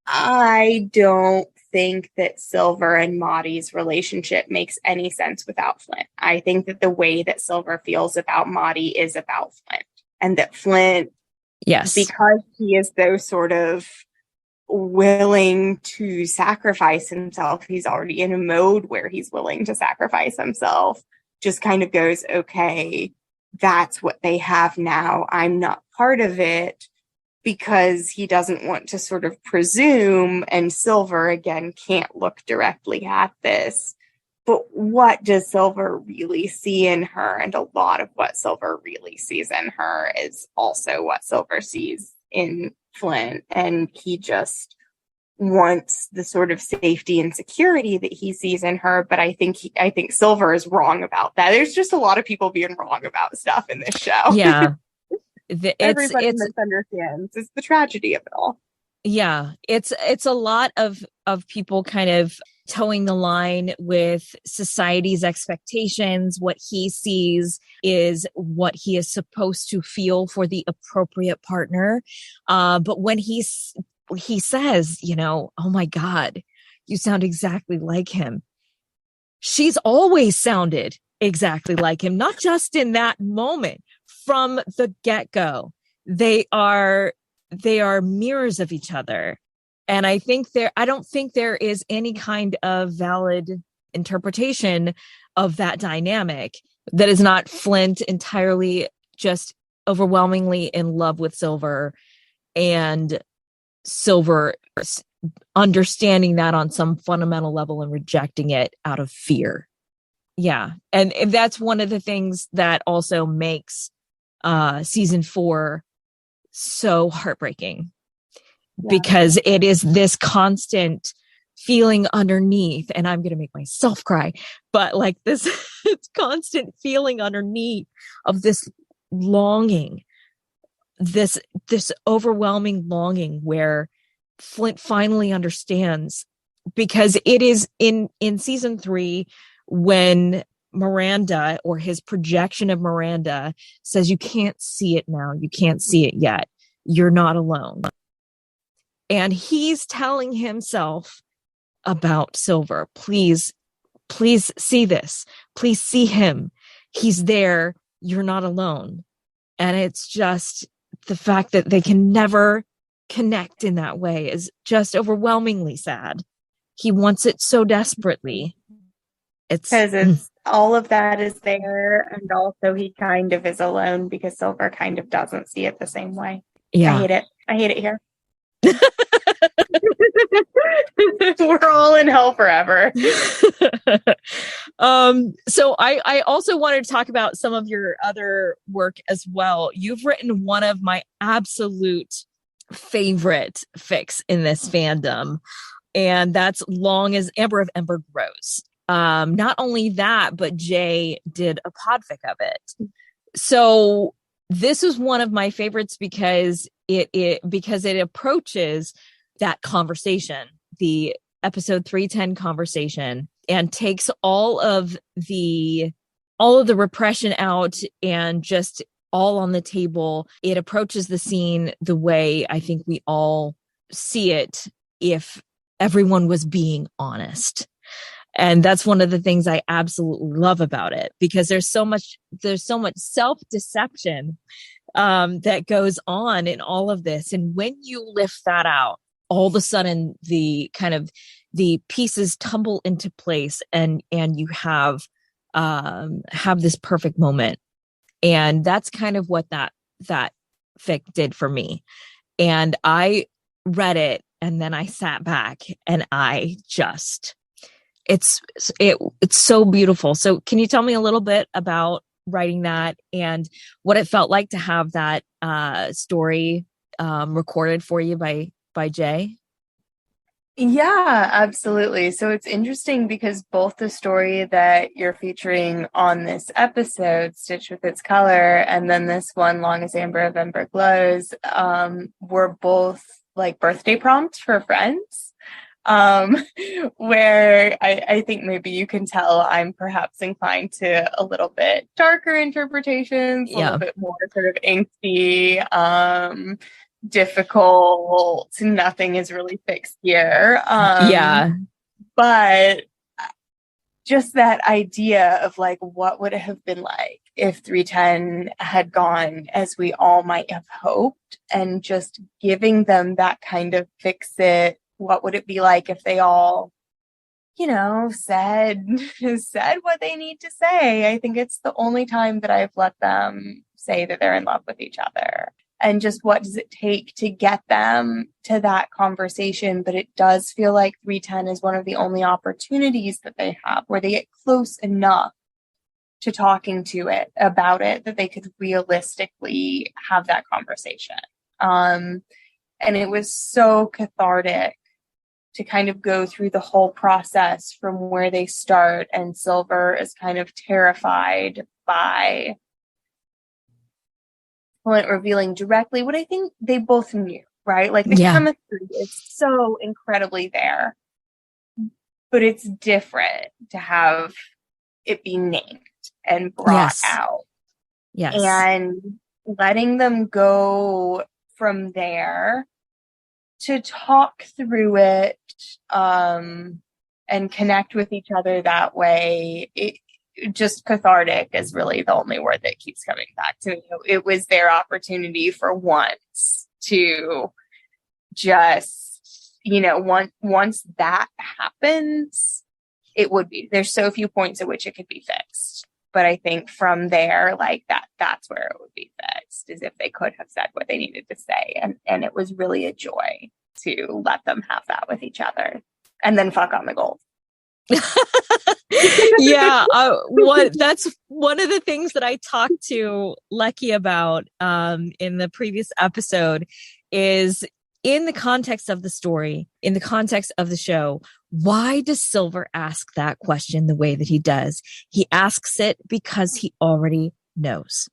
I don't think that Silver and Madi's relationship makes any sense without Flint. I think that the way that Silver feels about Madi is about Flint, and that Flint, because he is so sort of willing to sacrifice himself, he's already in a mode where he's willing to sacrifice himself, just kind of goes, okay, that's what they have now. I'm not part of it, because he doesn't want to sort of presume, and Silver, again, can't look directly at this. But what does Silver really see in her? And a lot of what Silver really sees in her is also what Silver sees in Flint. And he just wants the sort of safety and security that he sees in her. But I think Silver is wrong about that. There's just a lot of people being wrong about stuff in this show. Yeah. Everybody misunderstands. It's the tragedy of it all. Yeah, it's a lot of people kind of towing the line with society's expectations. What he sees is what he is supposed to feel for the appropriate partner. But when he says, oh my God, you sound exactly like him. She's always sounded exactly like him, not just in that moment. From the get-go, they are mirrors of each other. And I don't think there is any kind of valid interpretation of that dynamic that is not Flint entirely just overwhelmingly in love with Silver, and Silver understanding that on some fundamental level and rejecting it out of fear. Yeah. And that's one of the things that also makes season 4 so heartbreaking, because it is this constant feeling underneath, and I'm going to make myself cry, but like this it's constant feeling underneath of this longing, this overwhelming longing, where Flint finally understands, because it is in season 3 when Miranda, or his projection of Miranda, says, you can't see it now. You can't see it yet. You're not alone. And he's telling himself about Silver. Please see this. Please see him. He's there. You're not alone. And it's just the fact that they can never connect in that way is just overwhelmingly sad. He wants it so desperately. Because all of that is there, and also he kind of is alone because Silver kind of doesn't see it the same way. Yeah. I hate it here. We're all in hell forever. So I also wanted to talk about some of your other work as well. You've written one of my absolute favorite fics in this fandom, and that's Long as Amber of Ember Grows. Not only that, but Jay did a podfic of it. So this was one of my favorites because it approaches that conversation, the episode 310 conversation, and takes all of the repression out and just all on the table. It approaches the scene the way I think we all see it if everyone was being honest. And that's one of the things I absolutely love about it, because there's so much self-deception that goes on in all of this. And when you lift that out, all of a sudden the pieces tumble into place, and you have this perfect moment. And that's kind of what that fic did for me. And I read it, and then I sat back, and it's so beautiful. So can you tell me a little bit about writing that and what it felt like to have that story recorded for you by Jay? Yeah, absolutely. So it's interesting because both the story that you're featuring on this episode, Stitched with Its Color, and then this one, Long as Amber of Ember Glows, were both like birthday prompts for friends. Where I think maybe you can tell I'm perhaps inclined to a little bit darker interpretations, a little bit more sort of angsty, difficult, nothing is really fixed here. But just that idea of like, what would it have been like if 310 had gone as we all might have hoped, and just giving them that kind of fix it. What would it be like if they all said what they need to say. I think it's the only time that I've let them say that they're in love with each other. And just what does it take to get them to that conversation? But it does feel like 310 is one of the only opportunities that they have where they get close enough to talking to it about it that they could realistically have that conversation. And it was so cathartic to kind of go through the whole process from where they start, and Silver is kind of terrified by Flint revealing directly what I think they both knew, right? Like the chemistry is so incredibly there, but it's different to have it be named and brought out. Yes. And letting them go from there to talk through it and connect with each other that way. Just cathartic is really the only word that keeps coming back to me. It was their opportunity for once to just, once that happens, it would be, there's so few points at which it could be fixed. But I think from there, like that's where it would be fixed, is if they could have said what they needed to say. And it was really a joy to let them have that with each other and then fuck on the gold. That's one of the things that I talked to Lecky about in the previous episode is, in the context of the story, in the context of the show, why does Silver ask that question the way that he does? He asks it because he already knows.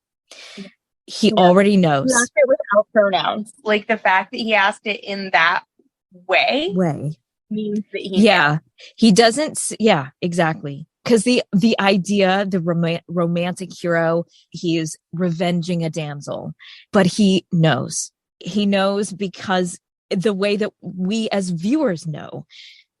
He already knows. He asked it without pronouns. Like the fact that he asked it in that way means that he doesn't. Yeah, exactly. Because the idea, the romantic hero, he is revenging a damsel, but he knows. He knows because the way that we as viewers know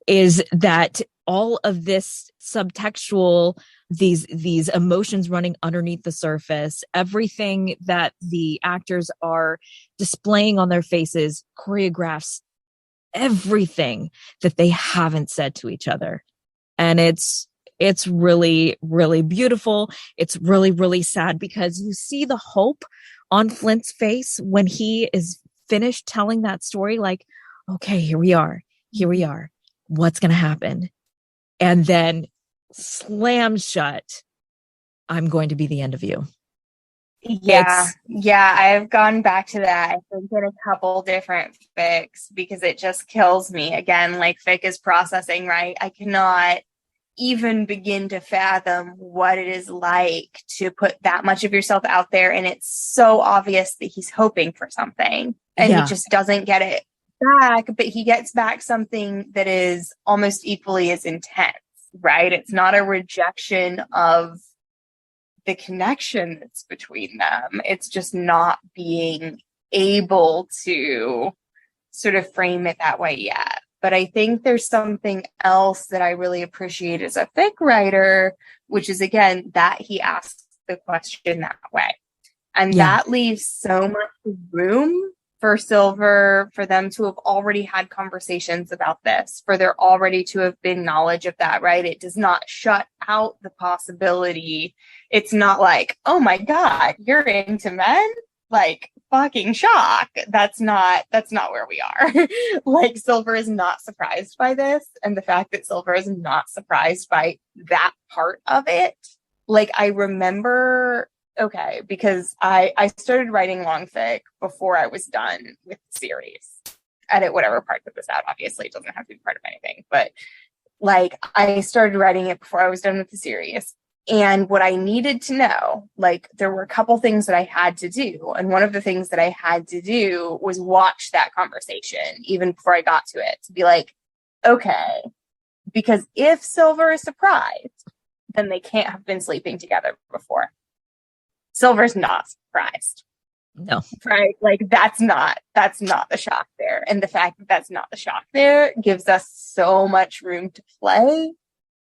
is that all of this subtextual, these emotions running underneath the surface, everything that the actors are displaying on their faces choreographs everything that they haven't said to each other. And it's really, really beautiful. It's really, really sad because you see the hope on Flint's face when he is finished telling that story, like, okay, here we are. What's going to happen? And then slam shut. I'm going to be the end of you. Yeah, I've gone back to that, I think, in a couple different fics because it just kills me. Again, like fic is processing, right? I cannot even begin to fathom what it is like to put that much of yourself out there, and it's so obvious that he's hoping for something and he just doesn't get it back, but he gets back something that is almost equally as intense, right? It's not a rejection of the connection that's between them. It's just not being able to sort of frame it that way yet. But I think there's something else that I really appreciate as a fic writer, which is, again, that he asks the question that way. And that leaves so much room for Silver, for them to have already had conversations about this, for there already to have been knowledge of that, right? It does not shut out the possibility. It's not like, oh my God, you're into men? Like, fucking shock. That's not where we are. Like, Silver is not surprised by this. And the fact that Silver is not surprised by that part of it. Like, I remember, because I started writing long fic before I was done with the series. Edit whatever part of this out. Obviously, it doesn't have to be part of anything. But, like, I started writing it before I was done with the series. And what I needed to know, like, there were a couple things that I had to do. And one of the things that I had to do was watch that conversation, even before I got to it, to be like, okay, because if Silver is surprised, then they can't have been sleeping together before. Silver's not surprised. No. Right? Like, that's not the shock there. And the fact that that's not the shock there gives us so much room to play.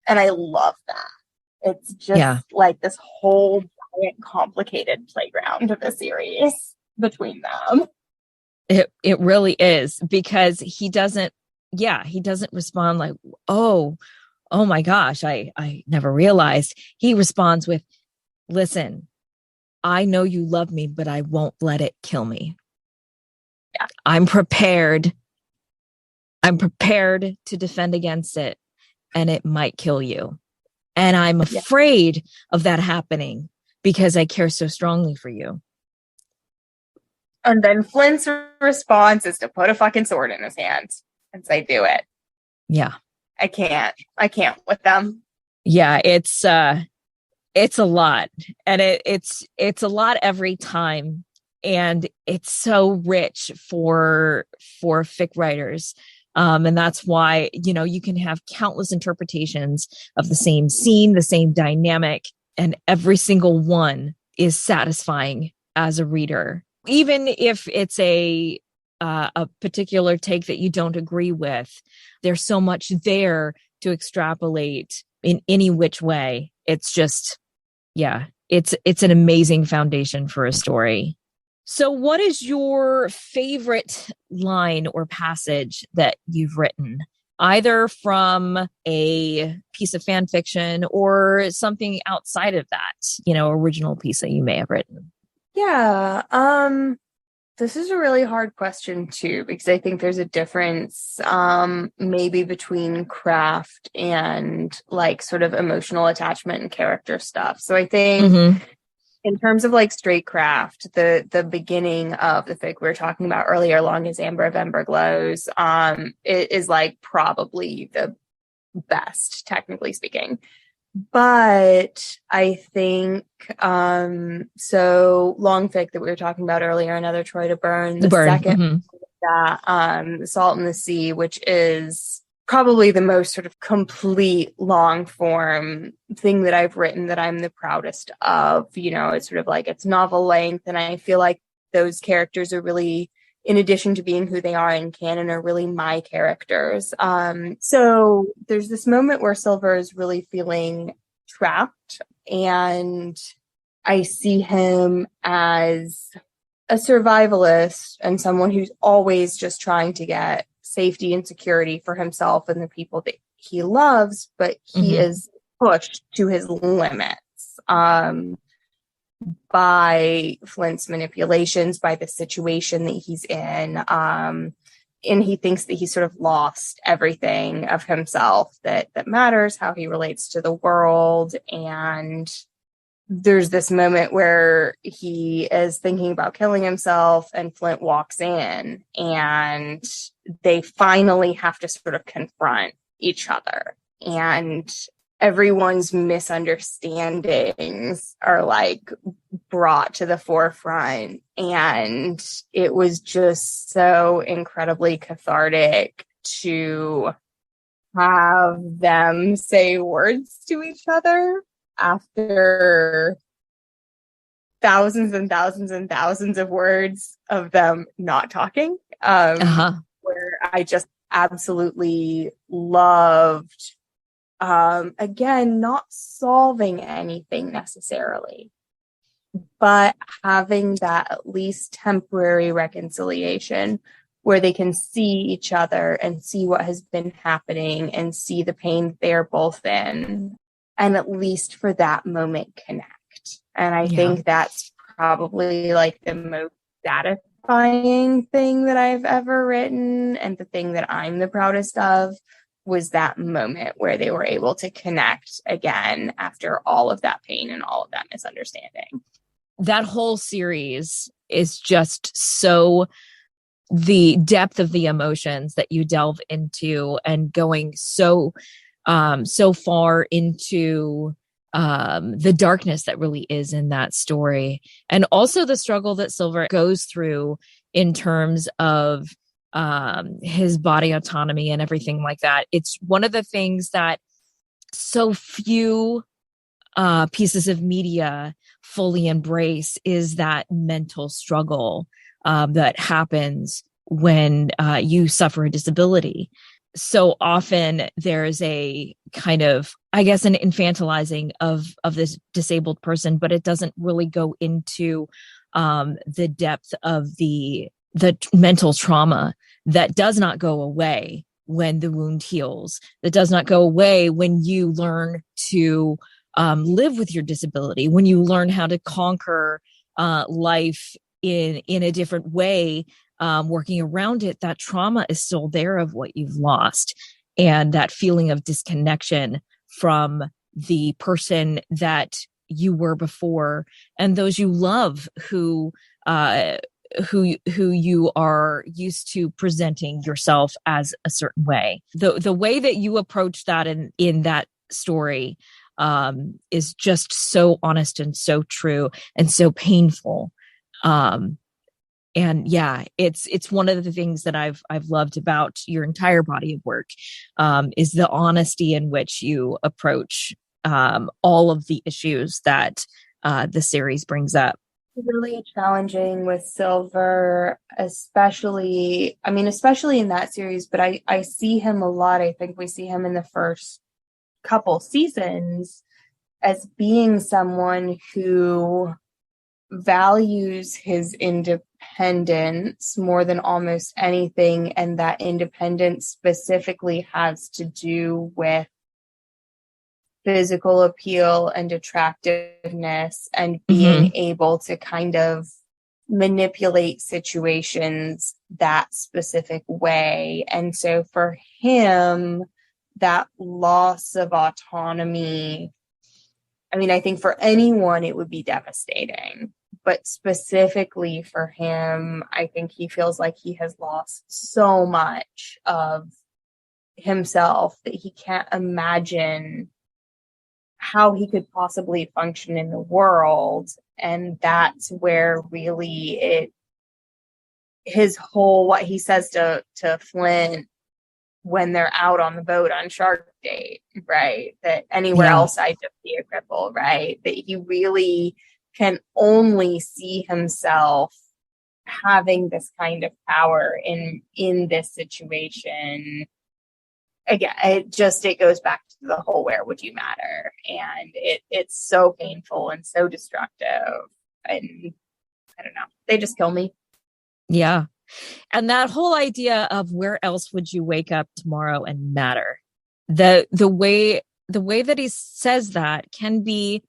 And I love that. It's just like this whole giant complicated playground of a series between them. It really is, because he doesn't respond like, oh, oh my gosh, I never realized. He responds with, listen, I know you love me, but I won't let it kill me. Yeah. I'm prepared. I'm prepared to defend against it, and it might kill you. And I'm afraid of that happening because I care so strongly for you. And then Flint's response is to put a fucking sword in his hand and say, do it. Yeah. I can't with them. Yeah, it's a lot. And it's a lot every time. And it's so rich for fic writers. And that's why, you can have countless interpretations of the same scene, the same dynamic, and every single one is satisfying as a reader. Even if it's a particular take that you don't agree with, there's so much there to extrapolate in any which way. It's just, it's an amazing foundation for a story. So what is your favorite line or passage that you've written, either from a piece of fan fiction or something outside of that, original piece that you may have written? Yeah. This is a really hard question too, because I think there's a difference, maybe between craft and like sort of emotional attachment and character stuff. So I think in terms of like straight craft, the beginning of the fic we were talking about earlier, Long as Amber of Ember Glows, it is like probably the best, technically speaking. But I think so long fic that we were talking about earlier, Another Troy to Burn, the second that The Salt in the Sea, which is probably the most sort of complete long form thing that I've written that I'm the proudest of. It's sort of like it's novel length, and I feel like those characters are really, in addition to being who they are in canon, are really my characters. So there's this moment where Silver is really feeling trapped, and I see him as a survivalist and someone who's always just trying to get safety and security for himself and the people that he loves, but he is pushed to his limits. By Flint's manipulations, by the situation that he's in. And he thinks that he's sort of lost everything of himself that matters, how he relates to the world. And there's this moment where he is thinking about killing himself, and Flint walks in, and they finally have to sort of confront each other. And everyone's misunderstandings are like brought to the forefront, and it was just so incredibly cathartic to have them say words to each other after thousands and thousands and thousands of words of them not talking. Where I just absolutely loved, again, not solving anything necessarily, but having that at least temporary reconciliation where they can see each other and see what has been happening and see the pain they're both in, and at least for that moment connect. And I think that's probably like the most satisfying thing that I've ever written, and the thing that I'm the proudest of was that moment where they were able to connect again after all of that pain and all of that misunderstanding. That whole series is just so, the depth of the emotions that you delve into, and going so far into the darkness that really is in that story, and also the struggle that Silver goes through in terms of his body autonomy and everything like that. It's one of the things that so few pieces of media fully embrace, is that mental struggle that happens when you suffer a disability. So often there's a kind of, I guess, an infantilizing of this disabled person, but it doesn't really go into the depth of the mental trauma that does not go away when the wound heals. That does not go away when you learn to live with your disability, when you learn how to conquer life in a different way, working around it. That trauma is still there of what you've lost, and that feeling of disconnection from the person that you were before and those you love who you are used to presenting yourself as a certain way. The way that you approach that in that story is just so honest and so true and so painful. And yeah, it's one of the things that I've loved about your entire body of work, is the honesty in which you approach all of the issues that the series brings up. Really challenging with Silver, especially in that series, but I see him a lot. I think we see him in the first couple seasons as being someone who values his independence more than almost anything, and that independence specifically has to do with physical appeal and attractiveness and being able to kind of manipulate situations that specific way. And so for him, that loss of autonomy, I mean, I think for anyone it would be devastating, but specifically for him, I think he feels like he has lost so much of himself that he can't imagine how he could possibly function in the world. And that's where really what he says to Flint when they're out on the boat on Shark Date, right? That anywhere else I'd just be a cripple, right? That he really can only see himself having this kind of power in this situation. Again, it goes back to the whole where would you matter? And it's so painful and so destructive. And I don't know, they just kill me. Yeah. And that whole idea of where else would you wake up tomorrow and matter? The way that he says that can be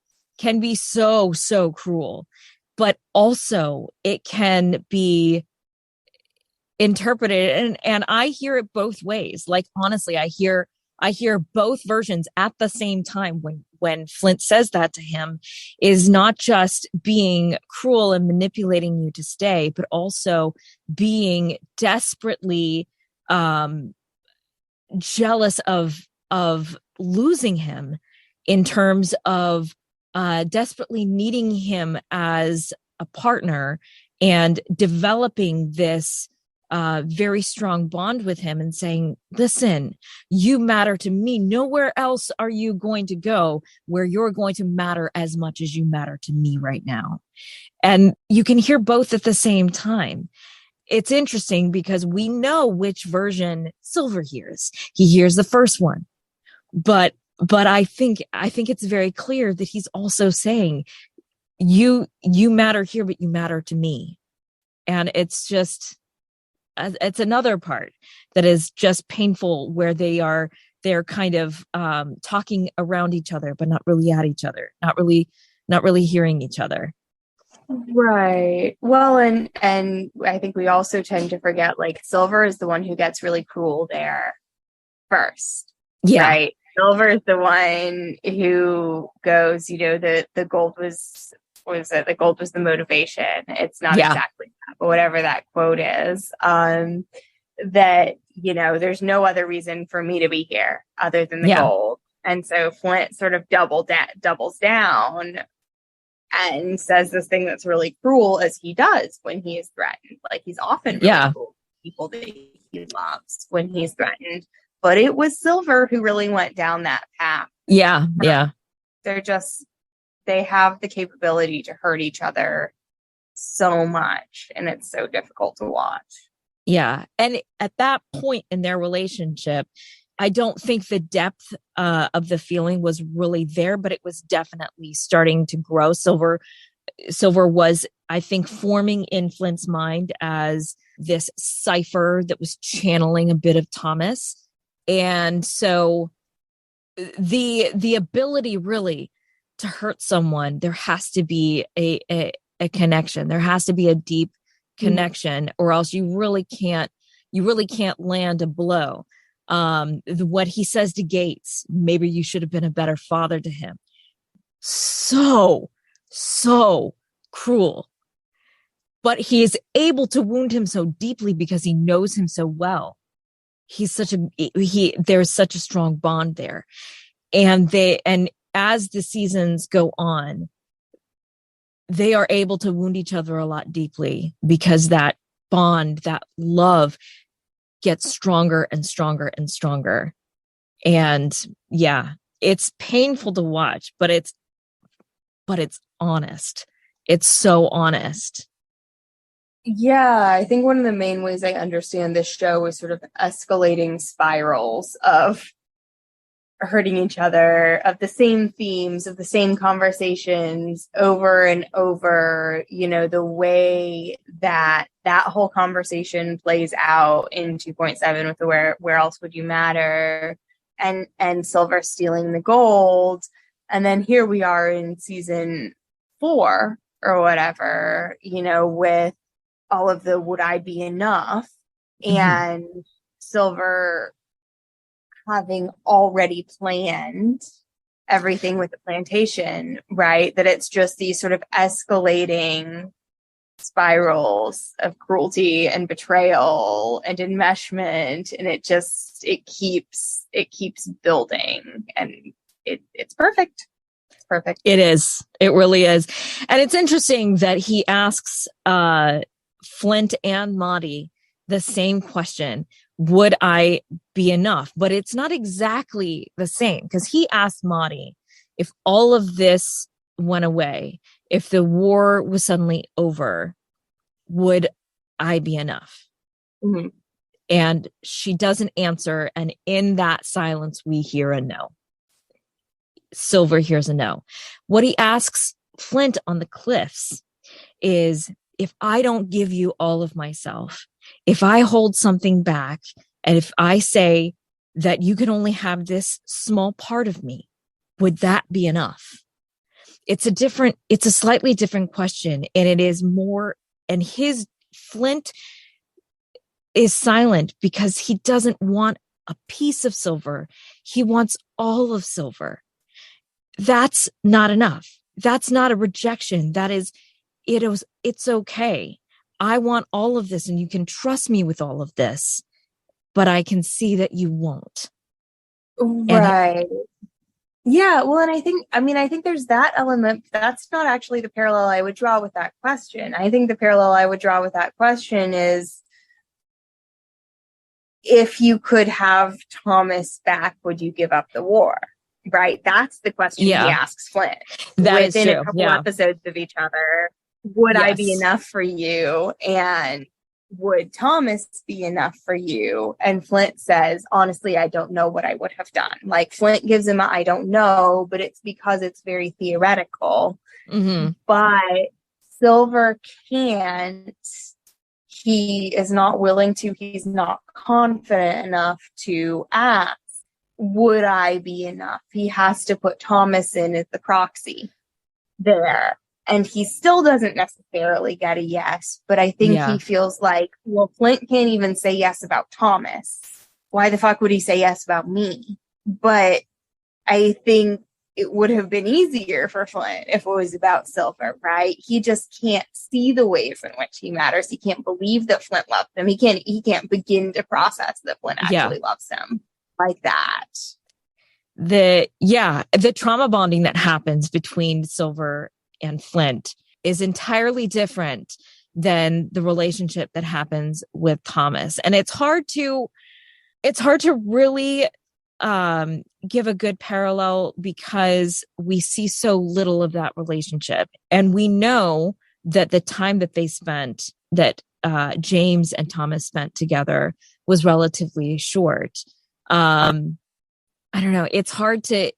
so cruel, but also it can be interpreted and I hear it both ways. Like, honestly, I hear both versions at the same time when Flint says that to him, is not just being cruel and manipulating you to stay, but also being desperately jealous of losing him, in terms of desperately needing him as a partner and developing this very strong bond with him and saying, listen, you matter to me. Nowhere else are you going to go where you're going to matter as much as you matter to me right now. And you can hear both at the same time. It's interesting because we know which version Silver hears. He hears the first one, but I think it's very clear that he's also saying, you matter here, but you matter to me. And it's another part that is just painful, where they're kind of talking around each other, but not really at each other, not really hearing each other. Right. Well, and I think we also tend to forget, like, Silver is the one who gets really cruel there first. Yeah. Right. Silver is the one who goes, the gold was the gold was the motivation. It's not exactly that, but whatever that quote is, that, there's no other reason for me to be here other than the gold. And so Flint sort of doubles down and says this thing that's really cruel, as he does when he is threatened. Like, he's often really cruel to people that he loves when he's threatened. But it was Silver who really went down that path. Yeah. They have the capability to hurt each other so much, and it's so difficult to watch. Yeah. And at that point in their relationship, I don't think the depth of the feeling was really there, but it was definitely starting to grow. Silver was, I think, forming in Flint's mind as this cipher that was channeling a bit of Thomas. And so the ability really to hurt someone, there has to be a connection. There has to be a deep connection, or else you really can't land a blow. What he says to Gates, maybe you should have been a better father to him. So cruel. But he is able to wound him so deeply because he knows him so well. There's such a strong bond there. And as the seasons go on, they are able to wound each other a lot deeply because that bond, that love gets stronger and stronger and stronger. And yeah, it's painful to watch, but it's honest. It's so honest. Yeah, I think one of the main ways I understand this show is sort of escalating spirals of hurting each other, of the same themes, of the same conversations over and over. You know, the way that whole conversation plays out in 2.7 with the where else would you matter, and Silver stealing the gold. And then here we are in season 4 or whatever, you know, with all of the would I be enough, and Silver having already planned everything with the plantation, right? That it's just these sort of escalating spirals of cruelty and betrayal and enmeshment, and it keeps building, and it's perfect. It's perfect. It is. It really is. And it's interesting that he asks Flint and Madi the same question. Would I be enough? But it's not exactly the same, because he asked Madi, if all of this went away, if the war was suddenly over, would I be enough? Mm-hmm. And she doesn't answer. And in that silence, we hear a no. Silver hears a no. What he asks Flint on the cliffs is, if I don't give you all of myself, if I hold something back, and if I say that you can only have this small part of me, would that be enough? It's a slightly different question. And it is more, and Flint is silent because he doesn't want a piece of Silver. He wants all of Silver. That's not enough. That's not a rejection. That is, it's okay. I want all of this, and you can trust me with all of this, but I can see that you won't. Right. Yeah. Well, and I think there's that element. That's not actually the parallel I would draw with that question. I think the parallel I would draw with that question is, if you could have Thomas back, would you give up the war? Right. That's the question he asks Flint. That within is true. A couple episodes of each other. Would I be enough for you? And would Thomas be enough for you? And Flint says, honestly, I don't know what I would have done. Like, Flint gives him I don't know, but it's because it's very theoretical. Mm-hmm. But Silver can't. He is not willing to. He's not confident enough to ask, would I be enough? He has to put Thomas in as the proxy there. And he still doesn't necessarily get a yes, but I think he feels like, well, Flint can't even say yes about Thomas. Why the fuck would he say yes about me? But I think it would have been easier for Flint if it was about Silver, right? He just can't see the ways in which he matters. He can't believe that Flint loved him. He can't begin to process that Flint actually loves him like that. The trauma bonding that happens between Silver and Flint is entirely different than the relationship that happens with Thomas. And it's hard to really give a good parallel because we see so little of that relationship. And we know that the time that they spent, that James and Thomas spent together, was relatively short. I don't know. It's hard to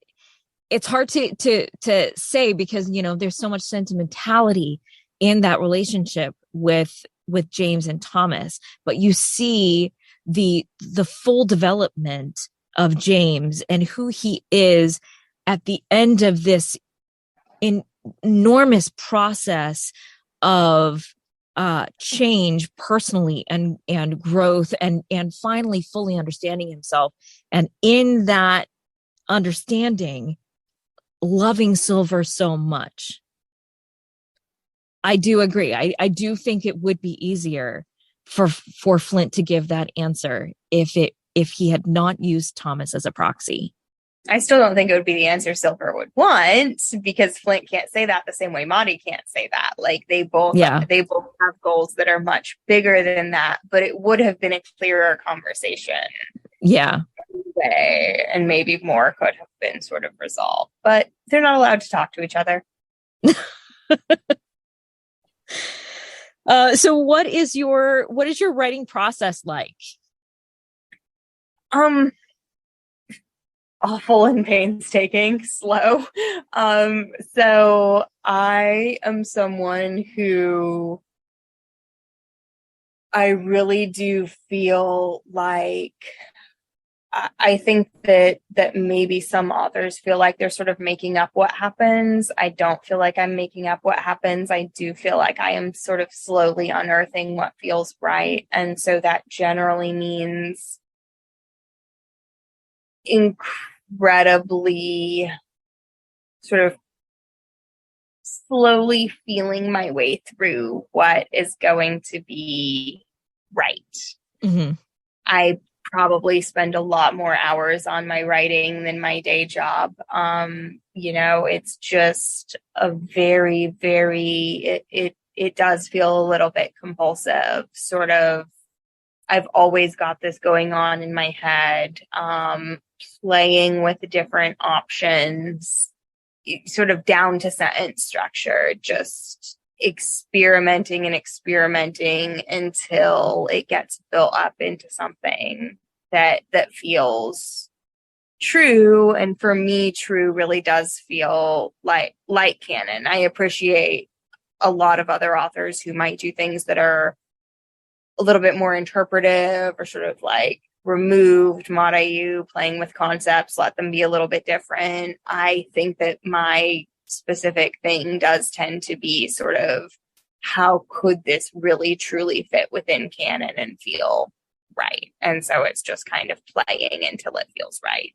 say because, you know, there's so much sentimentality in that relationship with James and Thomas, but you see the full development of James and who he is at the end of this enormous process of change personally and growth and finally fully understanding himself. And in that understanding, loving Silver so much. I do agree. I do think it would be easier for Flint to give that answer if he had not used Thomas as a proxy. I still don't think it would be the answer Silver would want, because Flint can't say that the same way Madi can't say that. Like they both have goals that are much bigger than that, but it would have been a clearer conversation. Yeah. And maybe more could have been sort of resolved, but they're not allowed to talk to each other. So what is your writing process like? Awful and painstaking, slow. So I am someone who I really do feel like I think that maybe some authors feel like they're sort of making up what happens. I don't feel like I'm making up what happens. I do feel like I am sort of slowly unearthing what feels right. And so that generally means incredibly sort of slowly feeling my way through what is going to be right. Mm-hmm. I probably spend a lot more hours on my writing than my day job. It's just a very, very, it does feel a little bit compulsive, sort of. I've always got this going on in my head, playing with different options, sort of down to sentence structure, just experimenting until it gets built up into something that feels true. And for me, true really does feel like canon. I appreciate a lot of other authors who might do things that are a little bit more interpretive or sort of like removed, Madi, playing with concepts, let them be a little bit different. I think that my specific thing does tend to be sort of, how could this really truly fit within canon and feel right? And so it's just kind of playing until it feels right.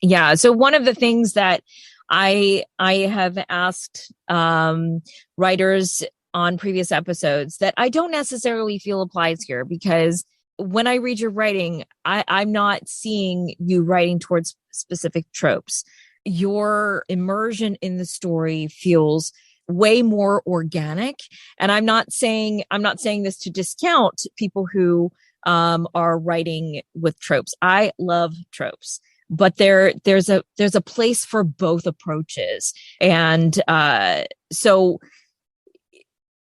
Yeah. So one of the things that I have asked writers on previous episodes that I don't necessarily feel applies here, because when I read your writing, I'm not seeing you writing towards specific tropes. Your immersion in the story feels way more organic. And I'm not saying this to discount people who are writing with tropes. I love tropes, but there's a place for both approaches. And so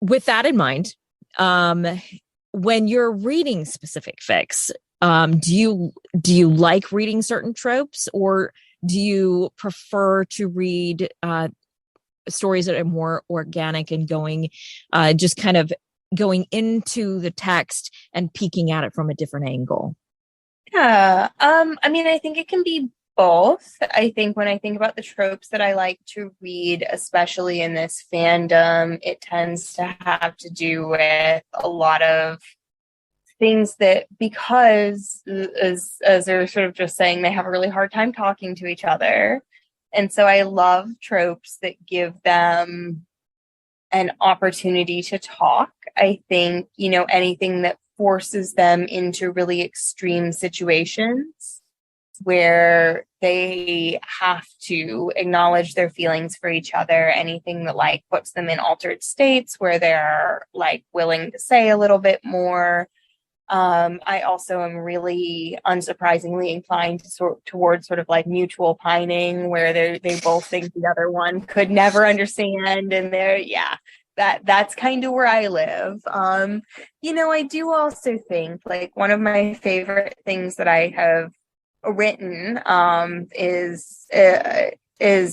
with that in mind, when you're reading specific fics, do you like reading certain tropes, or do you prefer to read stories that are more organic and just kind of going into the text and peeking at it from a different angle? Yeah. I think it can be both. I think when I think about the tropes that I like to read, especially in this fandom, it tends to have to do with a lot of things that, because as they're sort of just saying, they have a really hard time talking to each other. And so I love tropes that give them an opportunity to talk. I think, anything that forces them into really extreme situations where they have to acknowledge their feelings for each other, anything that like puts them in altered states where they're like willing to say a little bit more. I also am really unsurprisingly inclined towards sort of like mutual pining, where they both think the other one could never understand, and that's kind of where I live. I do also think like one of my favorite things that I have written is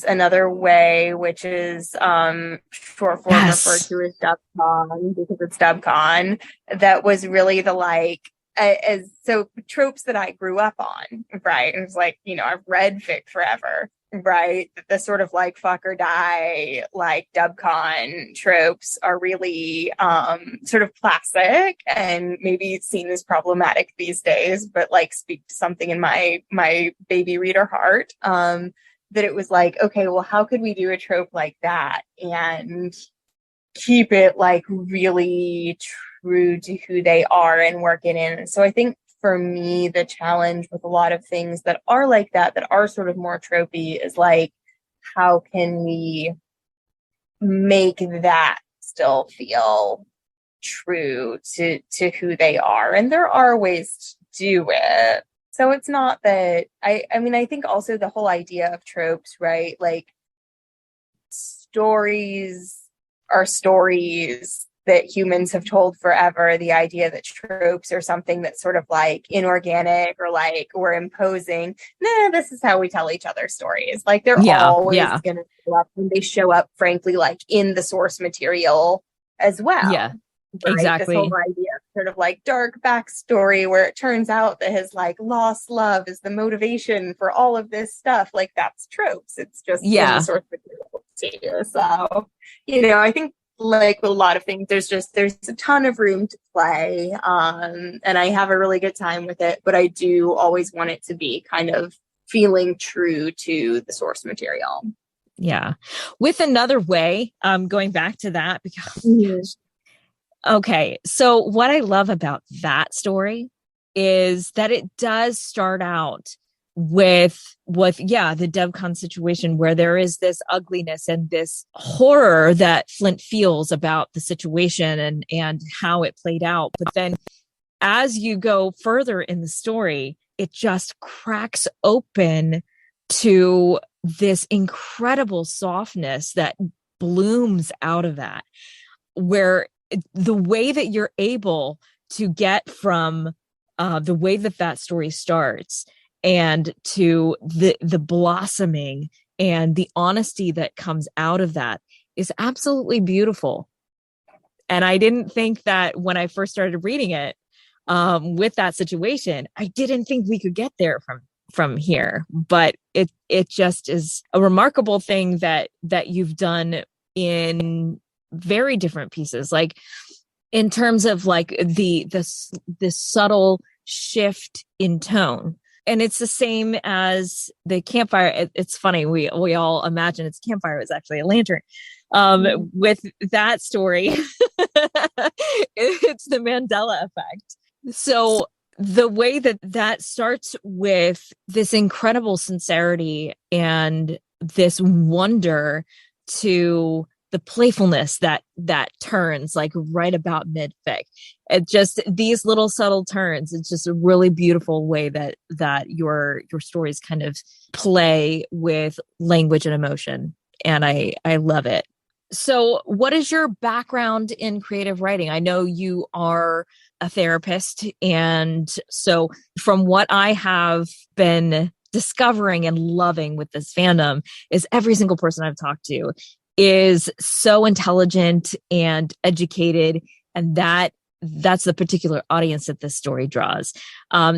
Another Way, which is short form referred to as DubCon, because it's DubCon. That was really the like as so tropes that I grew up on, right? It was like, I've read fic forever, right? The sort of like fuck or die, like dubcon tropes are really sort of classic and maybe seen as problematic these days, but like speak to something in my baby reader heart. That it was like, okay, well, how could we do a trope like that and keep it like really true to who they are and work it in? So I think for me, the challenge with a lot of things that are like that are sort of more tropey is like, how can we make that still feel true to who they are? And there are ways to do it. So it's not that I mean, I think also the whole idea of tropes, right? Like stories are stories that humans have told forever. The idea that tropes are something that's sort of like inorganic or like we're imposing. Nah, this is how we tell each other stories. Like they're always going to show up, and they show up, frankly, like in the source material as well. Yeah. Right? Exactly. This whole idea of sort of like dark backstory where it turns out that his like lost love is the motivation for all of this stuff. Like that's tropes. It's just in the source material too. So, I think like with a lot of things, there's a ton of room to play. And I have a really good time with it, but I do always want it to be kind of feeling true to the source material. Yeah. With another way, going back to that, because okay. So what I love about that story is that it does start out with the DevCon situation where there is this ugliness and this horror that Flint feels about the situation and how it played out. But then as you go further in the story, it just cracks open to this incredible softness that blooms out of that, where the way that you're able to get from the way that story starts and to the blossoming and the honesty that comes out of that is absolutely beautiful. And I didn't think that when I first started reading it with that situation, I didn't think we could get there from here. But it just is a remarkable thing that you've done in very different pieces, like in terms of like this subtle shift in tone. And it's the same as the campfire. It's funny, we all imagine it's campfire, it's actually a lantern. With that story, it's the Mandela effect. So the way that starts with this incredible sincerity and this wonder to the playfulness that turns like right about mid-fic. It just, these little subtle turns, it's just a really beautiful way that your stories kind of play with language and emotion. And I love it. So what is your background in creative writing? I know you are a therapist. And so from what I have been discovering and loving with this fandom is every single person I've talked to is so intelligent and educated, and that's the particular audience that this story draws.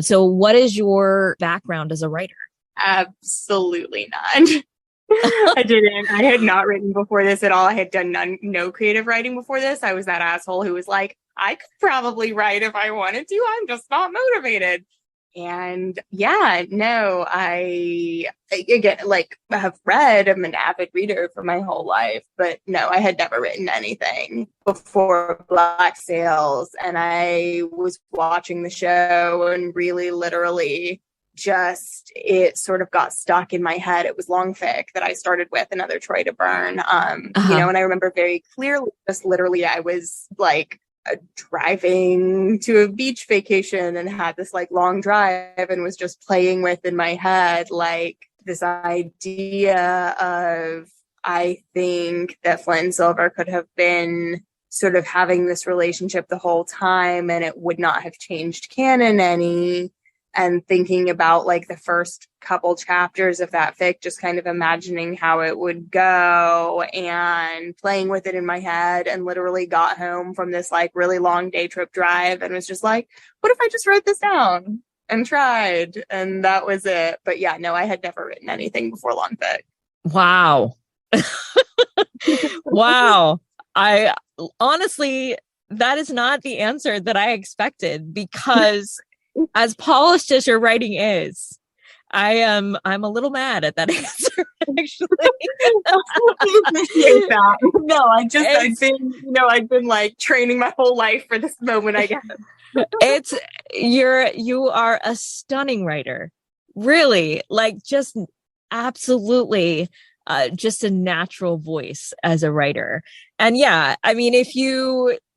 So what is your background as a writer? Absolutely not. I didn't. I had not written before this at all. I had done no creative writing before this. I was that asshole who was like, I could probably write if I wanted to. I'm just not motivated. And yeah, no, I have read, I'm an avid reader for my whole life, but no, I had never written anything before Black Sails. And I was watching the show and really literally just, it sort of got stuck in my head. It was long fic that I started with, Another Troy to Burn. And I remember very clearly, just literally, I was like, driving to a beach vacation and had this like long drive and was just playing with in my head like this idea of, I think that Flint and Silver could have been sort of having this relationship the whole time and it would not have changed canon any. and thinking about like the first couple chapters of that fic, just kind of imagining how it would go and playing with it in my head, and literally got home from this like really long day trip drive and was just like, what if I just wrote this down and tried? And that was it. But yeah, no, I had never written anything before long fic. Wow. Wow. I honestly, that is not the answer that I expected, because as polished as your writing is, I'm a little mad at that answer, actually. I appreciate that. No, I've been like training my whole life for this moment, I guess. You are a stunning writer. Really, like just absolutely just a natural voice as a writer. And yeah, I mean,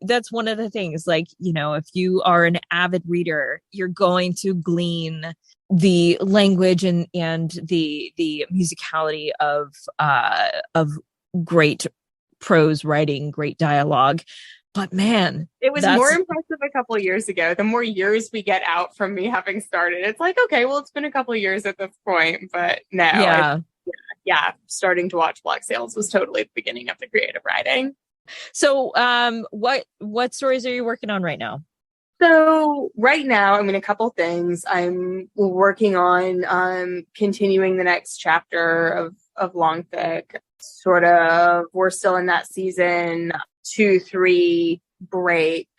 that's one of the things, like, if you are an avid reader, you're going to glean the language and the musicality of great prose writing, great dialogue. But man, it was more impressive a couple of years ago. The more years we get out from me having started, it's like, okay, well, it's been a couple of years at this point, but now starting to watch Block Sales was totally the beginning of the creative writing. So what stories are you working on right now? So right now, a couple things. I'm working on continuing the next chapter of long fic. Sort of, we're still in that season 2-3 break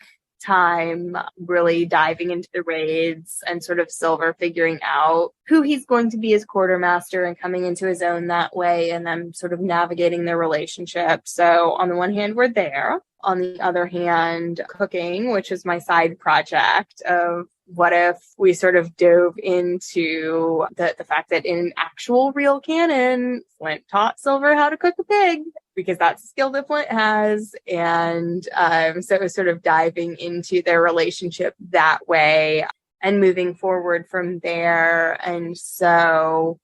time, really diving into the raids, and sort of Silver figuring out who he's going to be as quartermaster and coming into his own that way, and then sort of navigating their relationship. So on the one hand, we're there. On the other hand, cooking, which is my side project of what if we sort of dove into the fact that in actual real canon, Flint taught Silver how to cook a pig, because that's a skill that Flint has. And so it was sort of diving into their relationship that way and moving forward from there. And so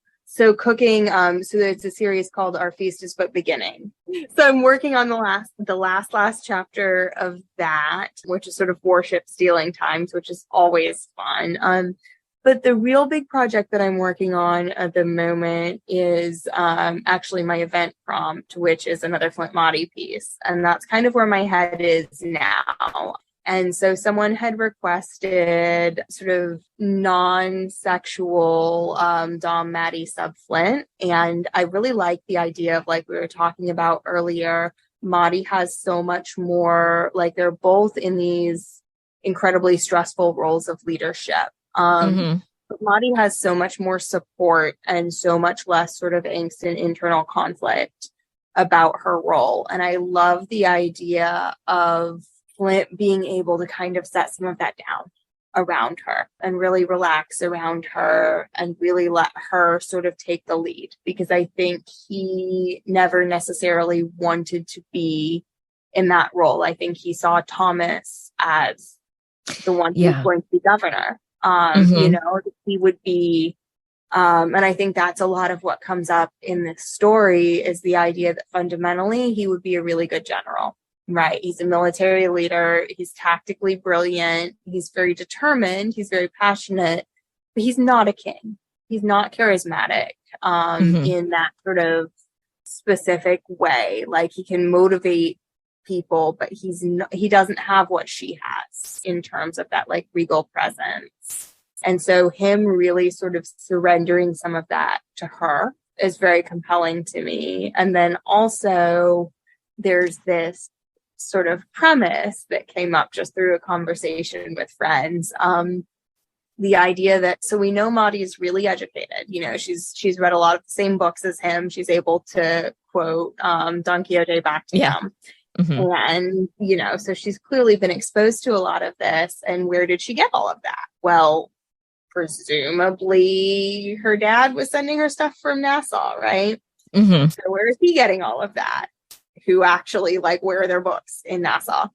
cooking, so it's a series called Our Feast is But Beginning. So I'm working on the last chapter of that, which is sort of warship stealing times, which is always fun. But the real big project that I'm working on at the moment is actually my event prompt, which is another Flint Madi piece. And that's kind of where my head is now. And so someone had requested sort of non-sexual Dom Maddie sub Flint. And I really like the idea of, like we were talking about earlier, Maddie has so much more, like they're both in these incredibly stressful roles of leadership. But Maddie has so much more support and so much less sort of angst and internal conflict about her role. And I love the idea of Flint being able to kind of set some of that down around her and really relax around her and really let her sort of take the lead, because I think he never necessarily wanted to be in that role. I think he saw Thomas as the one who's going to be governor. He would be, and I think that's a lot of what comes up in this story, is the idea that fundamentally he would be a really good general. Right. He's a military leader. He's tactically brilliant. He's very determined. He's very passionate, but he's not a king. He's not charismatic in that sort of specific way. Like, he can motivate people, but he doesn't have what she has in terms of that like regal presence. And so him really sort of surrendering some of that to her is very compelling to me. And then also there's this sort of premise that came up just through a conversation with friends. The idea that, so we know Madi is really educated. She's read a lot of the same books as him. She's able to quote Don Quixote back to him. And, so she's clearly been exposed to a lot of this. And where did she get all of that? Well, presumably her dad was sending her stuff from Nassau, right? So where is he getting all of that? Who actually, like, where are their books in Nassau?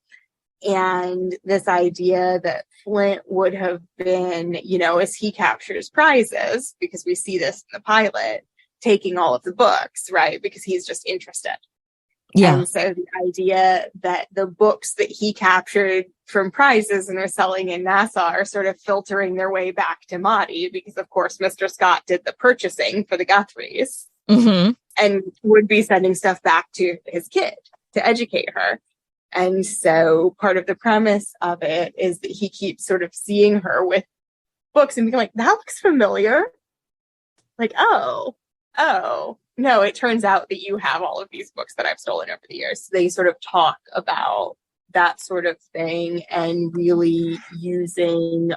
And this idea that Flint would have been, as he captures prizes, because we see this in the pilot, taking all of the books, right? Because he's just interested. Yeah. And so the idea that the books that he captured from prizes and are selling in Nassau are sort of filtering their way back to Madi, because of course Mr. Scott did the purchasing for the Guthries and would be sending stuff back to his kid to educate her. And so part of the premise of it is that he keeps sort of seeing her with books and being like, that looks familiar. Like, oh, no, it turns out that you have all of these books that I've stolen over the years. So they sort of talk about that sort of thing and really using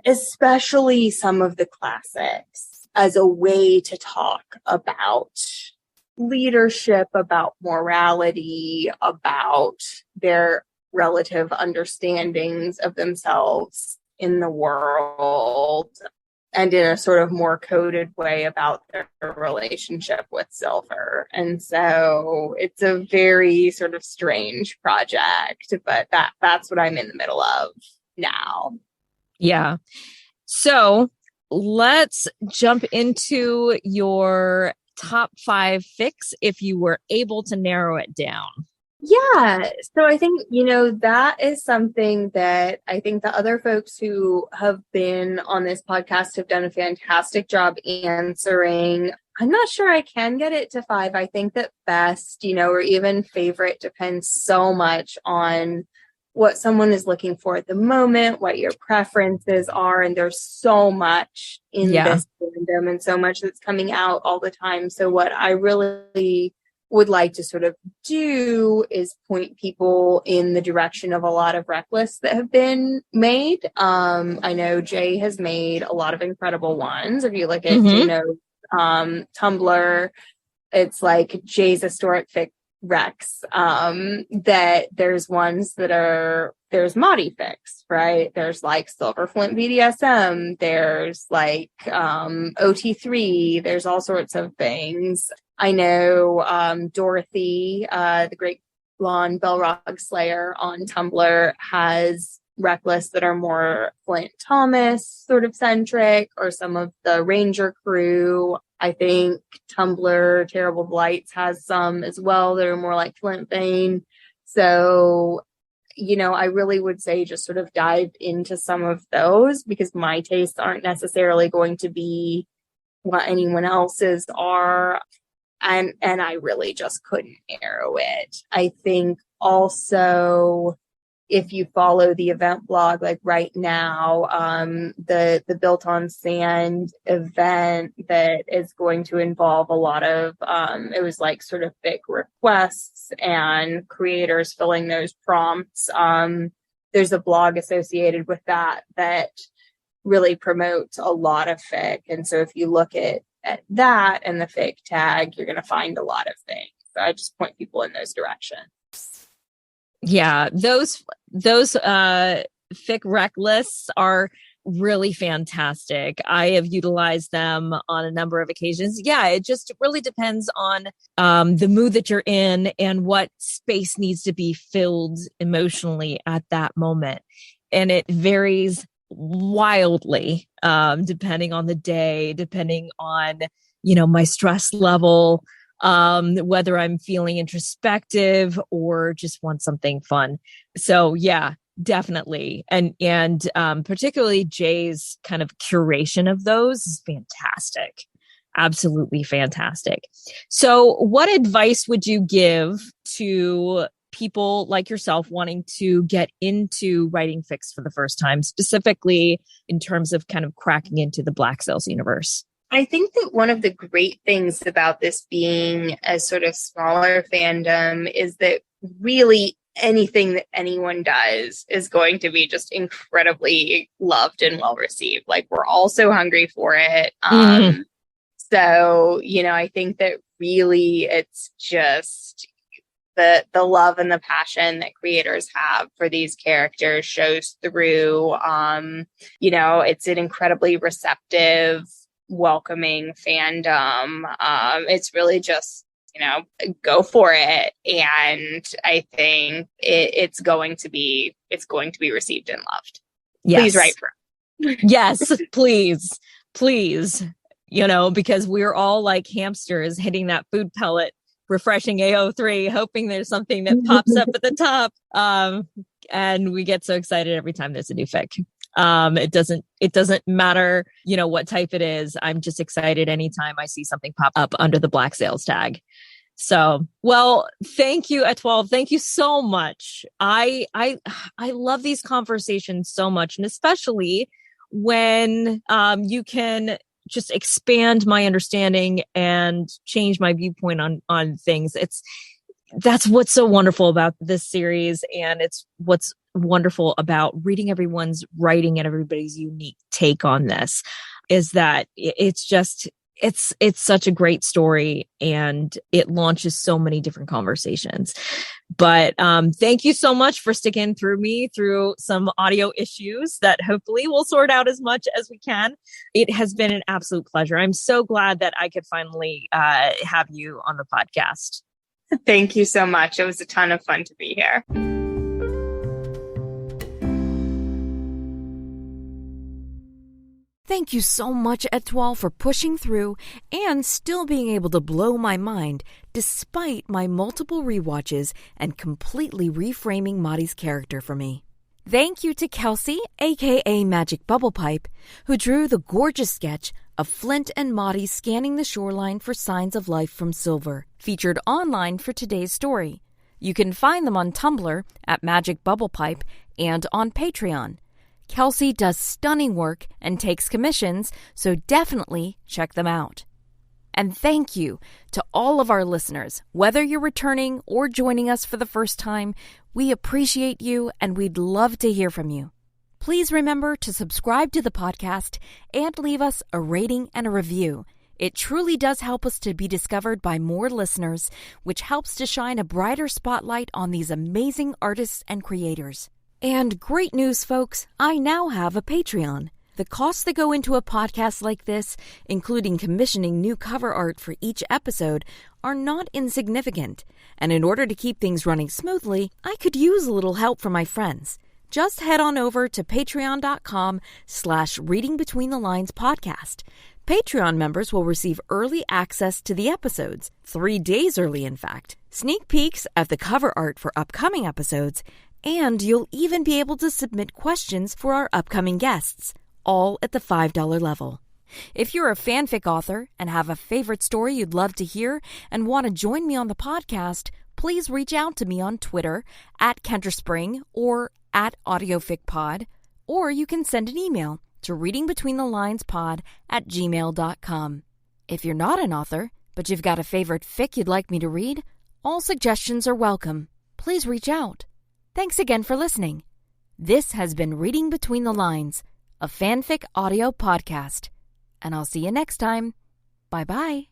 especially some of the classics as a way to talk about leadership, about morality, about their relative understandings of themselves in the world, and in a sort of more coded way about their relationship with silver. And so it's a very sort of strange project, but that's what I'm in the middle of now. Yeah. So let's jump into your top 5 fics if you were able to narrow it down. Yeah. So I think, that is something that I think the other folks who have been on this podcast have done a fantastic job answering. I'm not sure I can get it to 5. I think that best, or even favorite depends so much on what someone is looking for at the moment, what your preferences are. And there's so much in this fandom and so much that's coming out all the time. So what I really would like to sort of do is point people in the direction of a lot of rec lists that have been made. I know Jay has made a lot of incredible ones. If you look at Tumblr, it's like Jay's historic fic recs, that there's ones that there's Madi fics, right? There's like Silver Flint BDSM, there's like OT3, there's all sorts of things. I know Dorothy, the Great Blonde Belrog Slayer on Tumblr, has rec lists that are more Flint Thomas sort of centric, or some of the Ranger crew. I think Tumblr Terrible Blights has some as well that are more like Flint vein. So, I really would say just sort of dive into some of those, because my tastes aren't necessarily going to be what anyone else's are. And I really just couldn't narrow it. I think also, if you follow the event blog, like right now, the Built on Sand event that is going to involve a lot of, it was like sort of big requests and creators filling those prompts. There's a blog associated with that really promotes a lot of fic. And so if you look at that and the fic tag, you're going to find a lot of things. So I just point people in those directions. Yeah, those fic rec lists are really fantastic. I have utilized them on a number of occasions. Yeah, it just really depends on the mood that you're in and what space needs to be filled emotionally at that moment. And it varies wildly depending on the day, depending on, my stress level, whether I'm feeling introspective or just want something fun. So yeah, definitely. And particularly Jay's kind of curation of those is fantastic. Absolutely fantastic. So what advice would you give to people like yourself wanting to get into writing fics for the first time, specifically in terms of kind of cracking into the Black Sails universe? I think that one of the great things about this being a sort of smaller fandom is that really anything that anyone does is going to be just incredibly loved and well received. Like, we're all so hungry for it. So, I think that really it's just the love and the passion that creators have for these characters shows through. It's an incredibly receptive, welcoming fandom. It's really just, go for it. And I think it's going to be received and loved. Yes. Please write for us. Yes, please, because we're all like hamsters hitting that food pellet refreshing AO3, hoping there's something that pops up at the top. And we get so excited every time there's a new fic. It doesn't matter, what type it is. I'm just excited anytime I see something pop up under the Black Sales tag. So, well, thank you, Etoile. Thank you so much. I love these conversations so much, and especially when you can just expand my understanding and change my viewpoint on things. That's what's so wonderful about this series, and it's what's wonderful about reading everyone's writing and everybody's unique take on this, is that it's such a great story, and it launches so many different conversations. But thank you so much for sticking through some audio issues that hopefully we'll sort out as much as we can. It has been an absolute pleasure. I'm so glad that I could finally have you on the podcast. Thank you so much. It was a ton of fun to be here. Thank you so much, Etoile, for pushing through and still being able to blow my mind despite my multiple rewatches and completely reframing Madi's character for me. Thank you to Kelsey, aka Magic Bubble Pipe, who drew the gorgeous sketch of Flint and Madi scanning the shoreline for signs of life from silver, featured online for today's story. You can find them on Tumblr at Magic Bubble Pipe and on Patreon. Kelsey does stunning work and takes commissions, so definitely check them out. And thank you to all of our listeners. Whether you're returning or joining us for the first time, we appreciate you and we'd love to hear from you. Please remember to subscribe to the podcast and leave us a rating and a review. It truly does help us to be discovered by more listeners, which helps to shine a brighter spotlight on these amazing artists and creators. And great news, folks, I now have a Patreon. The costs that go into a podcast like this, including commissioning new cover art for each episode, are not insignificant. And in order to keep things running smoothly, I could use a little help from my friends. Just head on over to patreon.com/readingbetweenthelines podcast. Patreon members will receive early access to the episodes, 3 days early in fact, sneak peeks at the cover art for upcoming episodes, and you'll even be able to submit questions for our upcoming guests, all at the $5 level. If you're a fanfic author and have a favorite story you'd love to hear and want to join me on the podcast, please reach out to me on Twitter at KendraSpring or at AudioficPod, or you can send an email to readingbetweenthelines.pod@gmail.com. If you're not an author, but you've got a favorite fic you'd like me to read, all suggestions are welcome. Please reach out. Thanks again for listening. This has been Reading Between the Lines, a fanfic audio podcast. And I'll see you next time. Bye-bye.